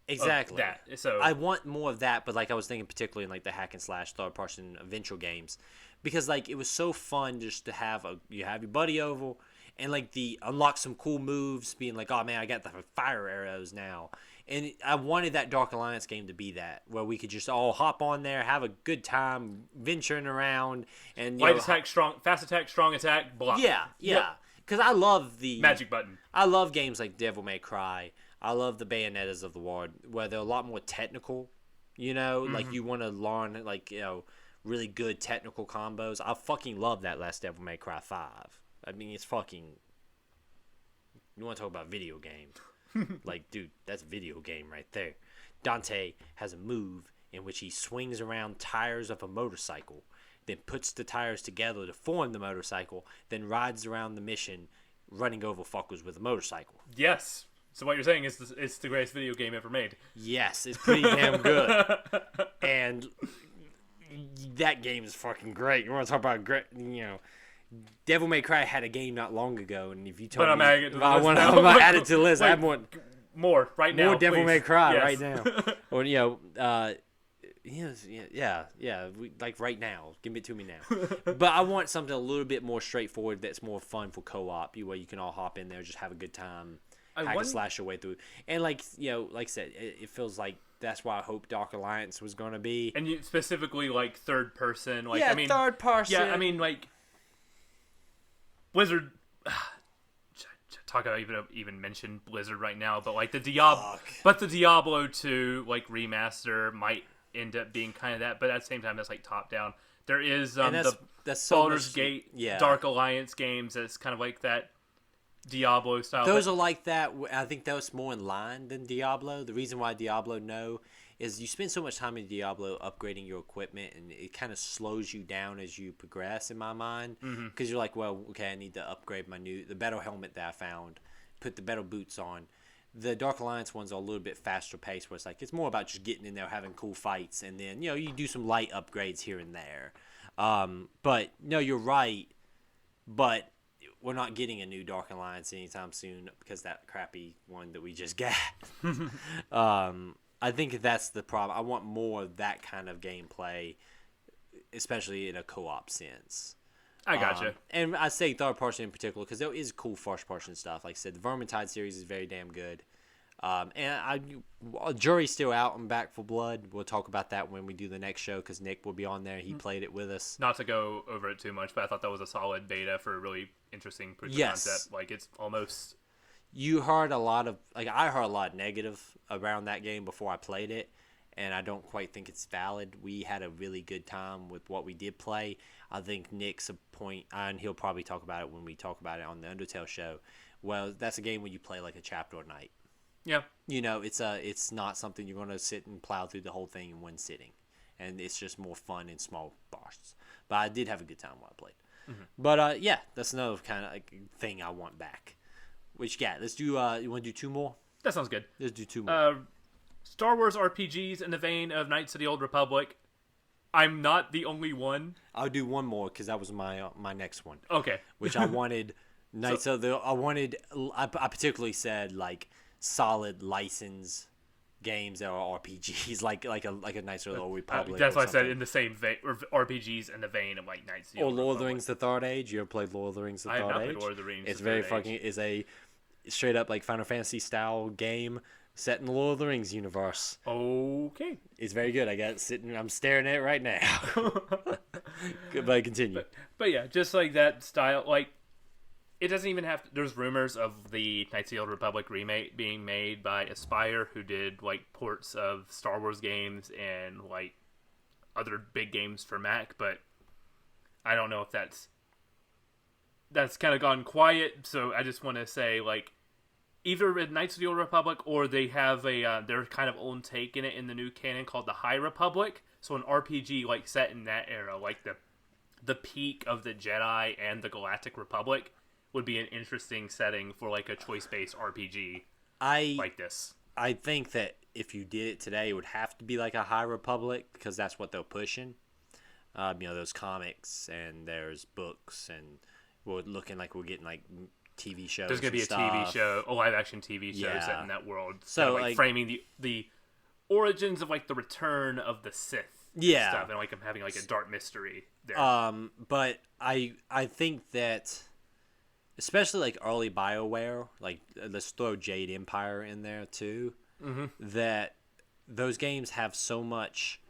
S3: exactly
S4: that. So
S3: I want more of that, but like I was thinking particularly in like the hack and slash third person adventure games because like it was so fun just to have you have your buddy over and like unlock some cool moves, being like, oh man, I got the fire arrows now. And I wanted that Dark Alliance game to be that, where we could just all hop on there, have a good time, venturing around, and
S4: fast attack, strong attack, block.
S3: Yeah. Because I love the
S4: magic button.
S3: I love games like Devil May Cry. I love the Bayonettas of the world, where they're a lot more technical. Like you want to learn like really good technical combos. I fucking love that last Devil May Cry 5. I mean, it's fucking. You want to talk about video game? Like, dude, that's video game right there. Dante has a move in which he swings around tires of a motorcycle, then puts the tires together to form the motorcycle, then rides around the mission, running over fuckers with a motorcycle.
S4: Yes. So what you're saying is it's the greatest video game ever made.
S3: Yes, it's pretty damn good. And that game is fucking great. You want to talk about great, Devil May Cry had a game not long ago, and if you told me I want to add it to the list, I want
S4: more right now.
S3: More Devil May Cry
S4: yes.
S3: right now. Or like right now. Give it to me now. But I want something a little bit more straightforward that's more fun for co-op, where you can all hop in there, just have a good time, hack and slash your way through. And like I said, it feels like that's why I hope Dark Alliance was going to be.
S4: And you specifically like third person,
S3: third person.
S4: Yeah, I mean like Blizzard. Talk about even mention Blizzard right now, but like the Diablo 2 like remaster might end up being kind of that, but at the same time that's like top down. There is the Baldur's Gate Dark Alliance games that's kind of like that Diablo style.
S3: Those are like that. I think that's more in line than Diablo. The reason why Diablo is you spend so much time in Diablo upgrading your equipment, and it kind of slows you down as you progress, in my mind. Because you're like, well, okay, I need to upgrade the battle helmet that I found, put the battle boots on. The Dark Alliance ones are a little bit faster paced, where it's like it's more about just getting in there, having cool fights, and then you do some light upgrades here and there. But no, you're right. But we're not getting a new Dark Alliance anytime soon because that crappy one that we just got. I think that's the problem. I want more of that kind of gameplay, especially in a co-op sense.
S4: I gotcha.
S3: And I say third person in particular because there is cool first person stuff. Like I said, the Vermintide series is very damn good. And jury's still out on Back 4 Blood. We'll talk about that when we do the next show because Nick will be on there. He played it with us.
S4: Not to go over it too much, but I thought that was a solid beta for a really interesting proof of concept. Like it's almost
S3: you heard a lot of I heard a lot of negative around that game before I played it, and I don't quite think it's valid. We had a really good time with what we did play. I think Nick's a point, and he'll probably talk about it when we talk about it on the Undertale show. Well, that's a game where you play like a chapter a night.
S4: Yeah.
S3: It's not something you're going to sit and plow through the whole thing in one sitting, and it's just more fun in small bursts. But I did have a good time while I played. Mm-hmm. But yeah, that's another kind of thing I want back. Which, yeah, let's do, you want to do 2 more?
S4: That sounds good.
S3: Let's do 2 more.
S4: Star Wars RPGs in the vein of Knights of the Old Republic. I'm not the only one.
S3: I'll do 1 more because that was my next one.
S4: Okay.
S3: Which I wanted I particularly said, solid license games that are RPGs, like a Knights of the Old Republic.
S4: That's why I said in the same vein, or RPGs in the vein of Knights of the Old Republic.
S3: Or Lord of the Rings: The Third Age. You ever played Lord of the Rings: The Third Age?
S4: I have not played Lord of the Rings.
S3: It's very fucking. It's a straight up Final Fantasy style game set in the Lord of the Rings universe.
S4: Okay.
S3: It's very good. I'm staring at it right now. But continue.
S4: But yeah, just like that style, it doesn't even have to, there's rumors of the Knights of the Old Republic remake being made by Aspyr, who did ports of Star Wars games and other big games for Mac, but I don't know if that's kind of gone quiet. So I just want to say either with Knights of the Old Republic or they have their kind of own take in it in the new canon called the High Republic. So an RPG set in that era, the peak of the Jedi and the Galactic Republic, would be an interesting setting for a choice-based RPG like this.
S3: I think that if you did it today, it would have to be a High Republic because that's what they're pushing. Those comics and there's books, and we're looking like we're getting TV shows.
S4: There's going to be a TV show, a live-action TV show set in that world.
S3: So
S4: framing the origins of the return of the Sith.
S3: Yeah.
S4: Stuff, and I'm having a dark mystery there.
S3: But I think that, especially early BioWare, let's throw Jade Empire in there too. Mm-hmm. That those games have so much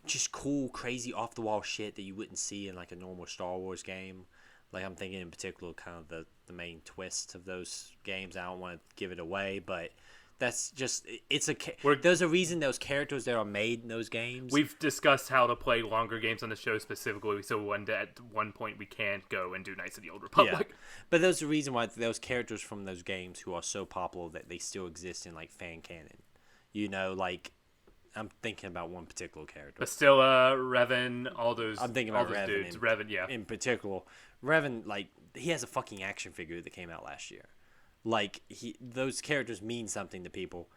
S3: just cool, crazy, off the wall shit that you wouldn't see in a normal Star Wars game. I'm thinking in particular, kind of the main twist of those games. I don't want to give it away, but that's just there's a reason those characters that are made in those games.
S4: We've discussed how to play longer games on the show specifically, so at one point we can't go and do Knights of the Old Republic.
S3: Yeah. But there's a reason why those characters from those games who are so popular that they still exist in fan canon. I'm thinking about one particular character.
S4: But Revan, all those.
S3: I'm thinking about Revan
S4: dudes. Revan, yeah.
S3: In particular, Revan, he has a fucking action figure that came out last year. Those characters mean something to people,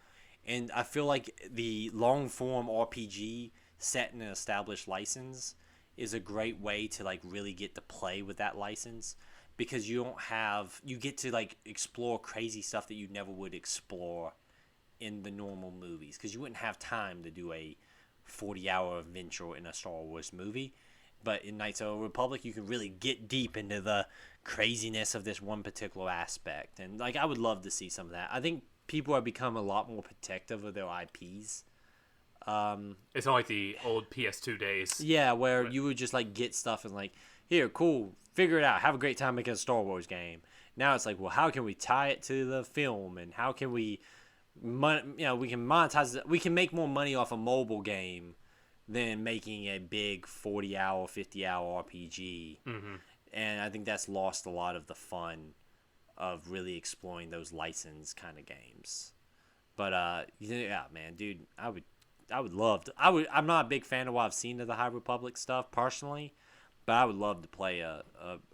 S3: and I feel the long form RPG set in an established license is a great way to really get to play with that license, because you get to explore crazy stuff that you never would explore in the normal movies, because you wouldn't have time to do a 40-hour adventure in a Star Wars movie. But in Knights of the Republic, you can really get deep into the craziness of this one particular aspect. And I would love to see some of that. I think people have become a lot more protective of their IPs.
S4: It's not like the old PS2 days.
S3: Yeah, where you would just get stuff and here, cool, figure it out, have a great time making a Star Wars game. Now it's well, how can we tie it to the film, and how can we we can monetize it. We can make more money off a mobile game than making a big 40-hour, 50-hour RPG. Mm-hmm. And I think that's lost a lot of the fun of really exploring those licensed kind of games. But yeah, man, dude, I would love to. I'm not a big fan of what I've seen of the High Republic stuff personally, but I would love to play a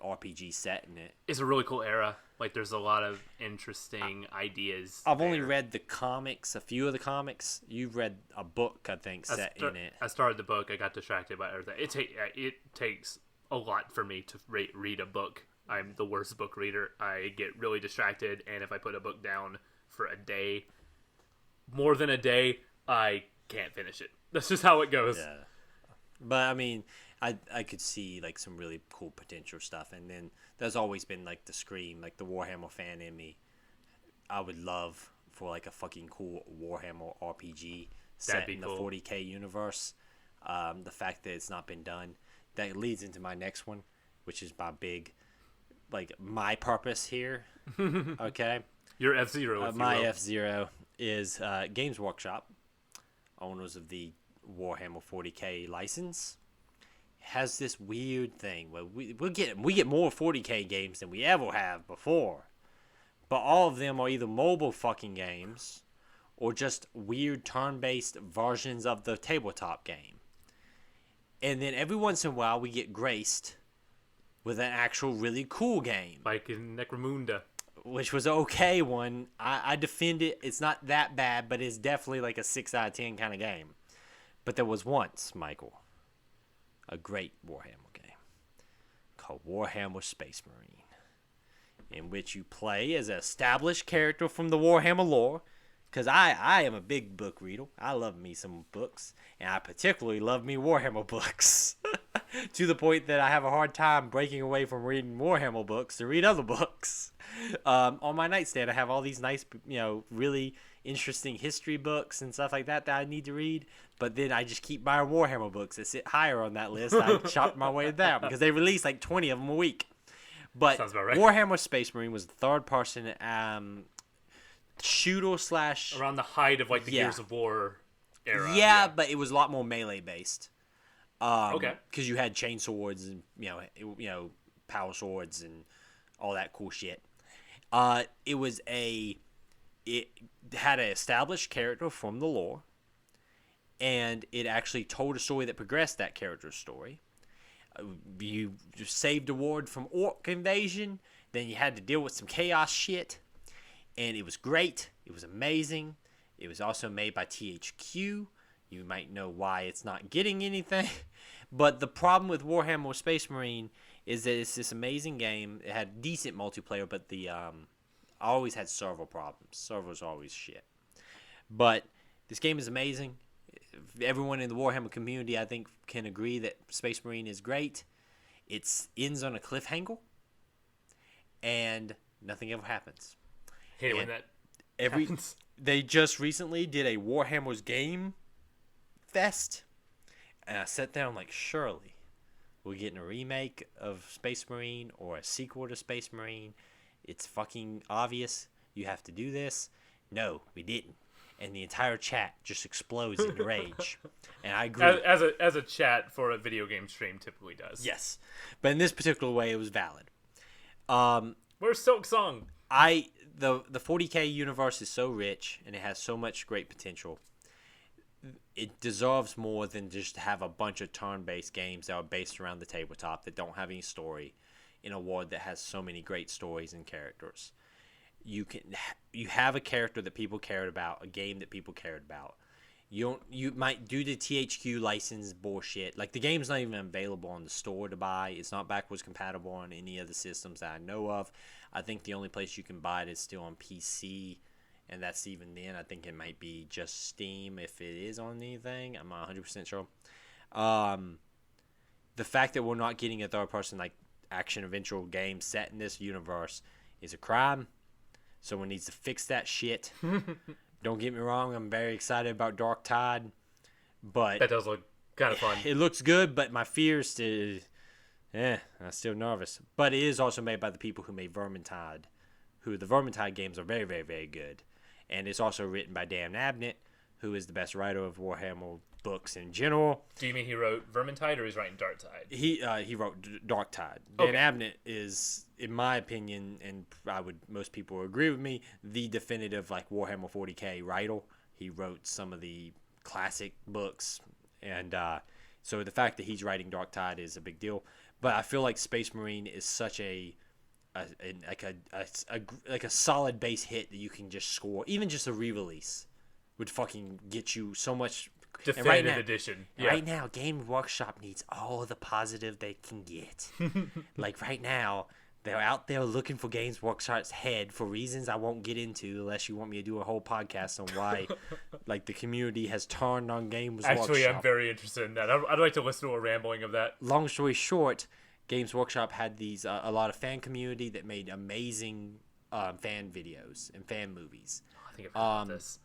S3: RPG set in it.
S4: It's a really cool era. There's a lot of interesting ideas.
S3: I've only read the comics, a few of the comics. You've read a book, I think, set in it.
S4: I started the book. I got distracted by everything. It takes a lot for me to read a book. I'm the worst book reader. I get really distracted, and if I put a book down for a day, more than a day, I can't finish it. That's just how it goes.
S3: Yeah. But, I mean, I could see, some really cool potential stuff. And then there's always been, the Scream, the Warhammer fan in me. I would love for, a fucking cool Warhammer RPG set in the 40K universe. The fact that it's not been done. That leads into my next one, which is my big, my purpose here. Okay?
S4: Your F-Zero.
S3: My F-Zero is Games Workshop, owners of the Warhammer 40K license, has this weird thing where we get more 40K games than we ever have before, but all of them are either mobile fucking games or just weird turn-based versions of the tabletop game. And then every once in a while we get graced with an actual really cool game.
S4: Like in Necromunda.
S3: Which was an okay one. I defend it. It's not that bad, but it's definitely like a 6 out of 10 kind of game. But there was once, Michael, a great Warhammer game called Warhammer Space Marine, in which you play as an established character from the Warhammer lore. Because I am a big book reader. I love me some books. And I particularly love me Warhammer books. To the point that I have a hard time breaking away from reading Warhammer books to read other books. On my nightstand, I have all these nice, really interesting history books and stuff like that I need to read. But then I just keep buying Warhammer books that sit higher on that list. I chop my way down because they release like 20 of them a week. But
S4: Sounds about right.
S3: Warhammer Space Marine was the third person shooter /
S4: Around the height of like the Gears of War era.
S3: Yeah, but it was a lot more melee based.
S4: Okay.
S3: Because you had chain swords and power swords and all that cool shit. It had an established character from the lore, and it actually told a story that progressed that character's story. You saved a ward from orc invasion, then you had to deal with some chaos shit, and it was great. It was amazing. It was also made by THQ. You might know why it's not getting anything. But the problem with Warhammer Space Marine is that it's this amazing game. It had decent multiplayer, but I always had server problems. Servers are always shit. But this game is amazing. Everyone in the Warhammer community, I think, can agree that Space Marine is great. It ends on a cliffhanger, and nothing ever happens.
S4: Hate it when that happens.
S3: They just recently did a Warhammer's Game Fest, and I sat down like, surely we're getting a remake of Space Marine or a sequel to Space Marine. It's fucking obvious. You have to do this. No, we didn't. And the entire chat just explodes in rage. And I agree.
S4: As a chat for a video game stream typically does.
S3: Yes. But in this particular way, it was valid.
S4: Where's Silk Song?
S3: The 40K universe is so rich, and it has so much great potential. It deserves more than just to have a bunch of turn-based games that are based around the tabletop that don't have any story in a world that has so many great stories and characters. You have a character that people cared about, a game that people cared about. You might do the THQ license bullshit. Like, the game's not even available on the store to buy. It's not backwards compatible on any of the systems that I know of. I think the only place you can buy it is still on PC, and that's even then. I think it might be just Steam if it is on anything. I'm not 100% sure. The fact that we're not getting a third-person like action-adventure game set in this universe is a crime. Someone needs to fix that shit. Don't get me wrong, I'm very excited about Dark Tide, but
S4: that does look kind of fun.
S3: It looks good, but my fears I'm still nervous. But it is also made by the people who made Vermintide, who the Vermintide games are very, very, very good. And it's also written by Dan Abnett, who is the best writer of Warhammer books in general.
S4: Do you mean he wrote Vermintide, or he's writing Dark Tide?
S3: He wrote Dark Tide.
S4: Okay.
S3: Dan Abnett is, in my opinion, and most people will agree with me, the definitive like Warhammer 40K writer. He wrote some of the classic books, and so the fact that he's writing Dark Tide is a big deal. But I feel like Space Marine is such a solid base hit that you can just score. Even just a re-release would fucking get you so much.
S4: Definitive edition. Yeah.
S3: Right now, Game Workshop needs all the positive they can get. Like right now, they're out there looking for Games Workshop's head for reasons I won't get into unless you want me to do a whole podcast on why like the community has turned on Games Workshop.
S4: Actually, I'm very interested in that. I'd like to listen to a rambling of that.
S3: Long story short, Games Workshop had these a lot of fan community that made amazing fan videos and fan movies.
S4: I think I've heard about this.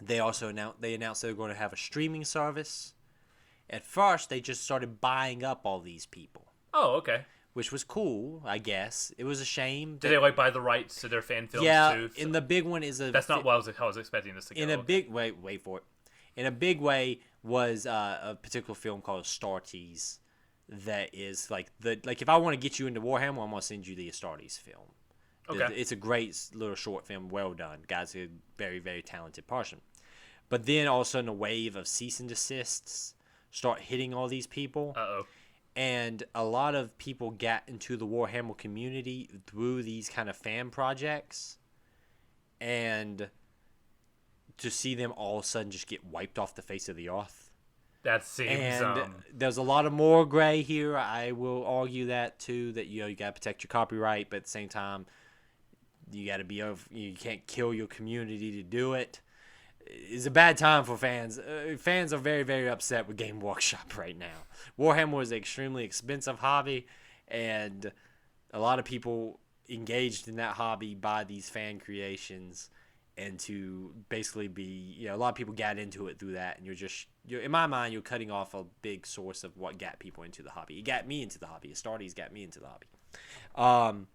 S3: They also announced they were going to have a streaming service. At first, they just started buying up all these people.
S4: Oh, okay.
S3: which was cool, I guess. It was a shame.
S4: Did they like buy the rights to their fan films too?
S3: Yeah, and the big one is
S4: that's not what I was expecting this to go.
S3: In a big way, wait for it. In a big way was a particular film called Astartes that is like if I want to get you into Warhammer, I'm gonna send you the Astartes film.
S4: Okay.
S3: It's a great little short film, well done. Guy's a very, very talented person. But then all of a sudden a wave of cease and desists start hitting all these people.
S4: Uh-oh.
S3: And a lot of people got into the Warhammer community through these kind of fan projects. And to see them all of a sudden just get wiped off the face of the earth.
S4: That seems...
S3: And there's a lot of more gray here. I will argue that too, that you got to protect your copyright, but at the same time, you got to be over. You can't kill your community to do it. It's a bad time for fans. Fans are very, very upset with Game Workshop right now. Warhammer is an extremely expensive hobby, and a lot of people engaged in that hobby buy these fan creations, and to basically be, a lot of people got into it through that, and you're in my mind, you're cutting off a big source of what got people into the hobby. It got me into the hobby. Astartes got me into the hobby.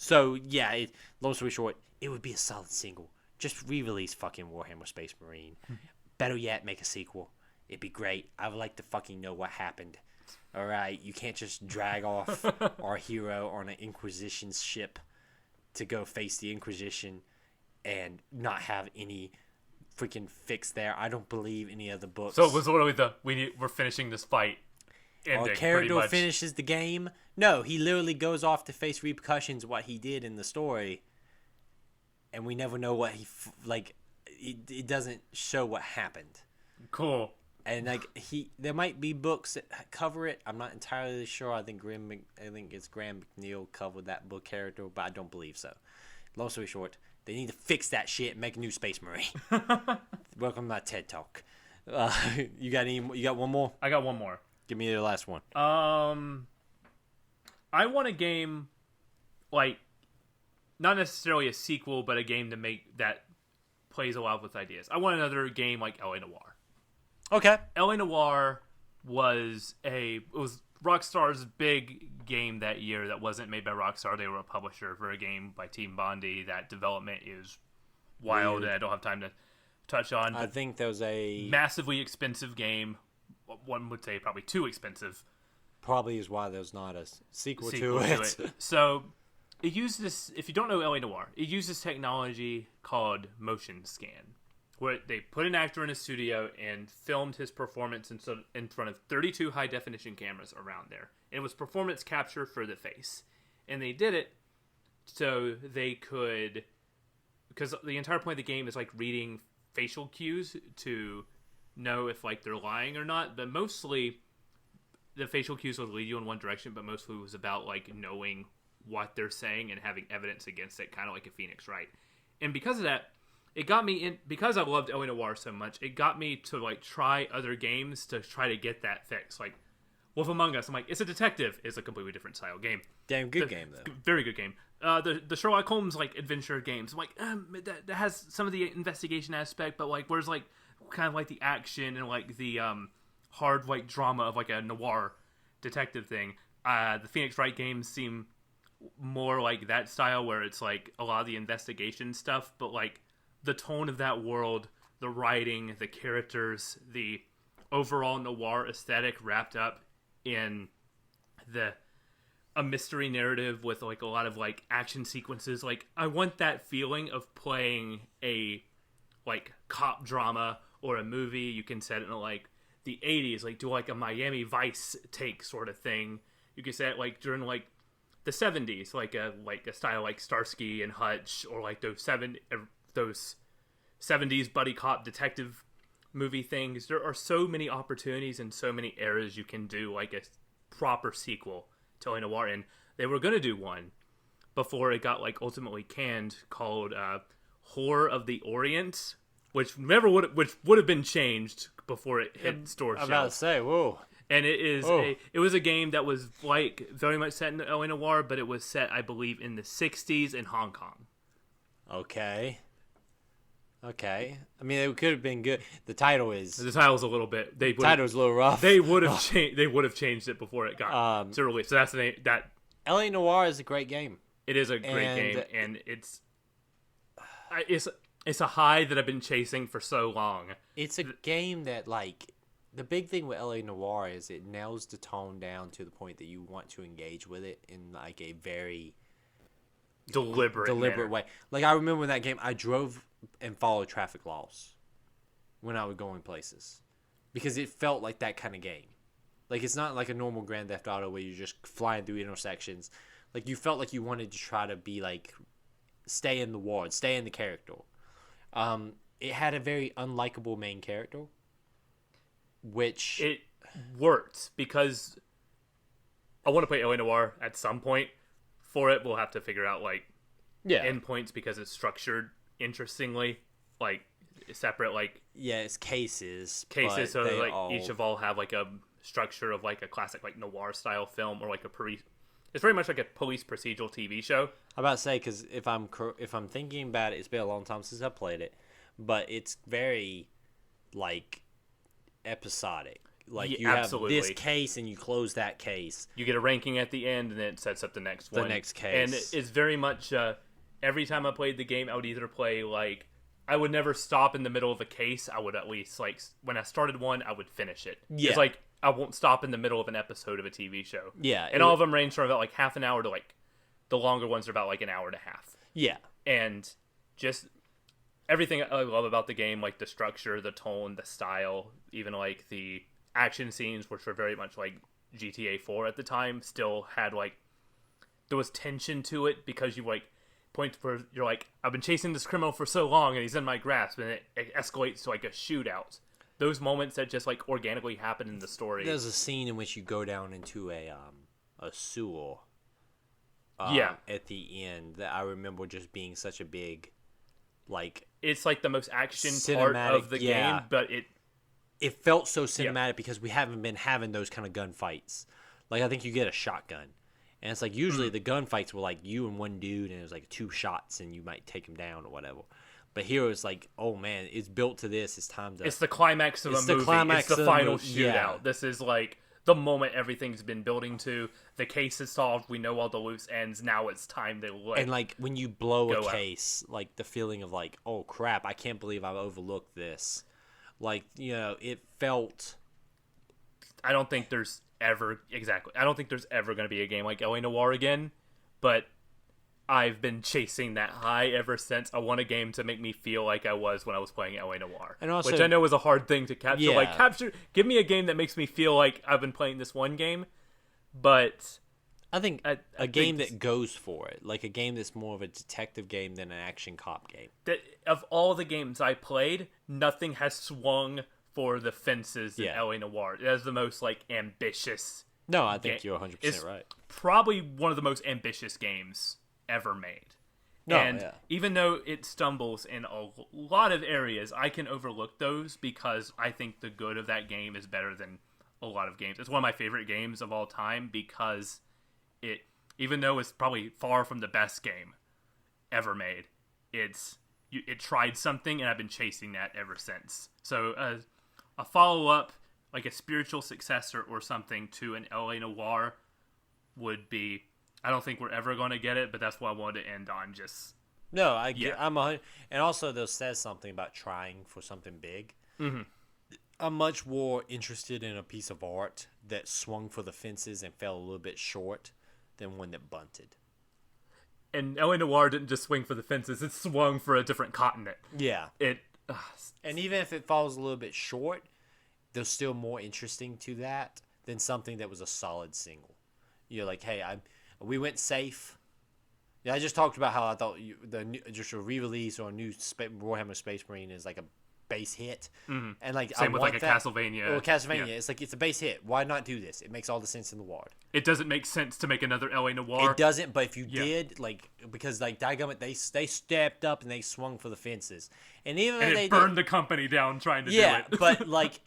S3: So, yeah, long story short, it would be a solid single. Just re-release fucking Warhammer Space Marine. Better yet, make a sequel. It'd be great. I would like to fucking know what happened. All right? You can't just drag off our hero on an Inquisition ship to go face the Inquisition and not have any freaking fix there. I don't believe any of the books.
S4: So, what are we're finishing this fight.
S3: Our character finishes the game. No, he literally goes off to face repercussions of what he did in the story, and we never know what it doesn't show what happened.
S4: Cool.
S3: And there might be books that cover it. I'm not entirely sure. I think it's Graham McNeil covered that book character, but I don't believe so. Long story short, they need to fix that shit and make a new Space Marine. Welcome to my TED Talk. You got one more?
S4: I got one more.
S3: Give me the last one.
S4: I want a game, not necessarily a sequel, but a game that plays a lot with ideas. I want another game like L.A. Noire.
S3: Okay.
S4: L.A. Noire was Rockstar's big game that year that wasn't made by Rockstar. They were a publisher for a game by Team Bondi. That development is wild, and I don't have time to touch on.
S3: I think there was a
S4: massively expensive game. One would say probably too expensive.
S3: Probably is why there's not a sequel to it.
S4: So it used this, if you don't know L.A. Noire, it uses technology called motion scan, where they put an actor in a studio and filmed his performance in front of 32 high-definition cameras around there. It was performance capture for the face. And they did it so they could, because the entire point of the game is reading facial cues to know if they're lying or not, but mostly the facial cues would lead you in one direction, but mostly it was about knowing what they're saying and having evidence against it, kind of like a Phoenix Wright. And because of that, it got me in, because I loved L.A. Noire so much, it got me to try other games to try to get that fix. Wolf Among Us, I'm it's a detective. It's a completely different style game.
S3: Damn good game though.
S4: Very good game. The Sherlock Holmes adventure games, that has some of the investigation aspect, but where's kind of the action and the hard drama of a noir detective thing. The Phoenix Wright games seem more like that style, where it's a lot of the investigation stuff, but the tone of that world, the writing, the characters, the overall noir aesthetic wrapped up in a mystery narrative with a lot of action sequences. I want that feeling of playing a cop drama or a movie. You can set it in the 80s, do a Miami Vice take sort of thing. You can set it during the 70s, a style like Starsky and Hutch, or those 70s buddy cop detective movie things. There are so many opportunities and so many eras you can do a proper sequel to L.A. Noire, and they were going to do one before it got ultimately canned, called Horror of the Orient, which would have been changed before it hit store shelves.
S3: I'm about to say, whoa.
S4: And it was a game that was very much set in L.A. Noire, but it was set, I believe, in the 60s in Hong Kong.
S3: Okay. I mean, it could have been good. The title's
S4: a little bit.
S3: The title's a little rough.
S4: They would have changed. They would have changed it before it got to release. So that's the name. That
S3: LA Noire is a great game.
S4: It is a great game, and it's a high that I've been chasing for so long.
S3: It's a game that, like, the big thing with LA Noire is it nails the tone down to the point that you want to engage with it in, like, a very
S4: deliberate manner.
S3: way. Like, I remember in that game, I drove and followed traffic laws when I was going places because it felt like that kind of game. Like, it's not like a normal Grand Theft Auto where you're just flying through intersections. Like, you felt like you wanted to try to be, like, stay in the ward, stay in the character. It had a very unlikable main character, which...
S4: It worked because I want to play LA Noire at some point. For it, we'll have to figure out, like, endpoints because it's structured interestingly, like, separate, like...
S3: Yeah, it's cases.
S4: So, like, each of all have, like, a structure of, like, a classic, like, noir-style film or, like, it's very much like a police procedural TV show.
S3: I'm about to say, because if I'm thinking about it, it's been a long time since I played it, but it's very, like, episodic. Like, you
S4: absolutely.
S3: have this case, and you close that case.
S4: You get a ranking at the end, and then it sets up the next one.
S3: The next case.
S4: And it's very much, every time I played the game, I would either play, like, I would never stop in the middle of a case. I would at least, like, when I started one, I would finish it.
S3: Yeah.
S4: It's like, I won't stop in the middle of an episode of a TV show.
S3: Yeah.
S4: And all of them range from about, like, half an hour to, like, the longer ones are about, like, an hour and a half.
S3: Yeah.
S4: And just everything I love about the game, like, the structure, the tone, the style, even, like, the action scenes, which were very much like GTA 4 at the time, still had, like, there was tension to it because you, like, point where you're like, I've been chasing this criminal for so long and he's in my grasp, and it escalates to, like, a shootout. Those moments that just, like, organically happen in the story.
S3: There's a scene in which you go down into a sewer. At the end, that I remember just being such a big, like,
S4: it's like the most action part of the game, but
S3: it felt so cinematic because we haven't been having those kind of gunfights. Like, I think you get a shotgun, and it's like usually the gunfights were like you and one dude, and it was like 2 shots, and you might take him down or whatever. But here it's like, oh man, it's built to this. It's time to.
S4: It's the climax of a movie. It's the final shootout. Yeah. This is like the moment everything's been building to. The case is solved. We know all the loose ends. Now it's time to let.
S3: And like when you blow a case, like the feeling of like, oh crap, I can't believe I've overlooked this. Like, you know, it felt.
S4: I don't think there's ever going to be a game like LA Noire again, but I've been chasing that high ever since. I want a game to make me feel like I was when I was playing LA Noire,
S3: and also,
S4: which I know is a hard thing to capture.
S3: Yeah.
S4: Like, give me a game that makes me feel like I've been playing this one game, but
S3: I think a game that goes for it, like a game that's more of a detective game than an action cop game.
S4: That of all the games I played, nothing has swung for the fences in LA Noire. It has the most, like, ambitious.
S3: No, I think you're 100% right.
S4: Probably one of the most ambitious games ever made. Even though it stumbles in a lot of areas, I can overlook those because I think the good of that game is better than a lot of games. It's one of my favorite games of all time because it, even though it's probably far from the best game ever made, it tried something, and I've been chasing that ever since. So a follow-up, like a spiritual successor or something to an LA Noire would be. I don't think we're ever going to get it, but that's what I wanted to end on. Just
S3: no, and also they'll say something about trying for something big.
S4: Mm-hmm.
S3: I'm much more interested in a piece of art that swung for the fences and fell a little bit short than one that bunted.
S4: And LA Noire didn't just swing for the fences; it swung for a different continent.
S3: Yeah, and even if it falls a little bit short, they're still more interesting to that than something that was a solid single. You're like, hey, we went safe. Yeah, I just talked about how I thought just a re-release or a new Warhammer Space Marine is like a base hit, and like
S4: same with like a Castlevania.
S3: Or Castlevania, it's like it's a base hit. Why not do this? It makes all the sense in the world.
S4: It doesn't make sense to make another LA Noire.
S3: It doesn't, but if you did, like, because like Diegummit, they stepped up and they swung for the fences, and even
S4: and
S3: they
S4: burned the company down trying to do it.
S3: But like,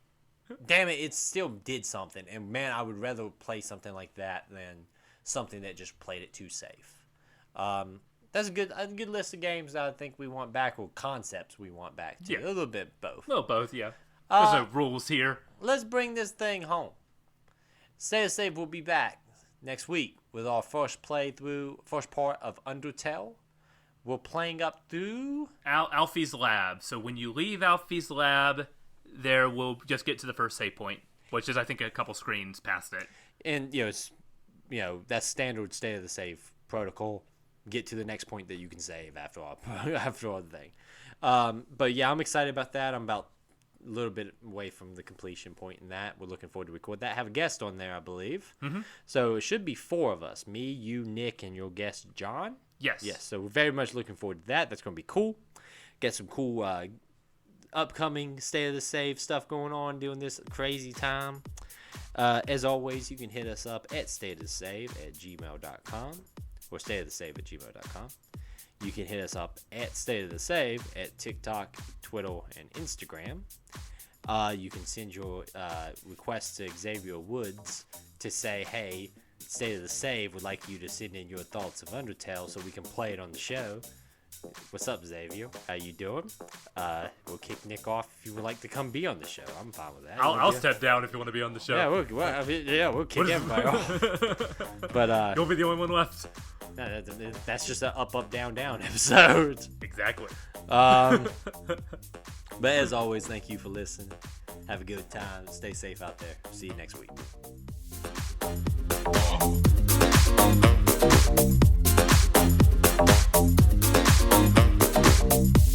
S3: damn it still did something. And man, I would rather play something like that than something that just played it too safe. That's a good list of games that I think we want back, or concepts we want back too. A little bit both.
S4: No, both, yeah. There's no rules here.
S3: Let's bring this thing home. Stay safe. We'll be back. next week with our first part of Undertale. We're playing up through
S4: Alfie's lab. So when you leave Alfie's lab, there we'll just get to the first save point, which is I think a couple screens past it.
S3: And it's that's standard state of the save protocol. Get to the next point that you can save after all the thing. But yeah, I'm excited about that. I'm about a little bit away from the completion point in that. We're looking forward to record that. Have a guest on there, I believe. Mm-hmm. So it should be 4 of us: me, you, Nick, and your guest John.
S4: Yes.
S3: So we're very much looking forward to that. That's going to be cool. Get some cool upcoming State of the Save stuff going on during this crazy time. As always, you can hit us up at stateofthesave@gmail.com or stateofthesave@gmail.com. You can hit us up at stateofthesave at TikTok, Twitter, and Instagram. You can send your requests to Xavier Woods to say, hey, State of the Save would like you to send in your thoughts of Undertale so we can play it on the show. What's up, Xavier? How you doing? We'll kick Nick off if you would like to come be on the show. I'm fine with that.
S4: I'll step down if you want to be on the show.
S3: Yeah, we'll kick everybody off. But
S4: you'll be the only one left.
S3: No, that's just an up, down, down episode.
S4: Exactly.
S3: But as always, thank you for listening. Have a good time. Stay safe out there. See you next week.
S5: Thank you.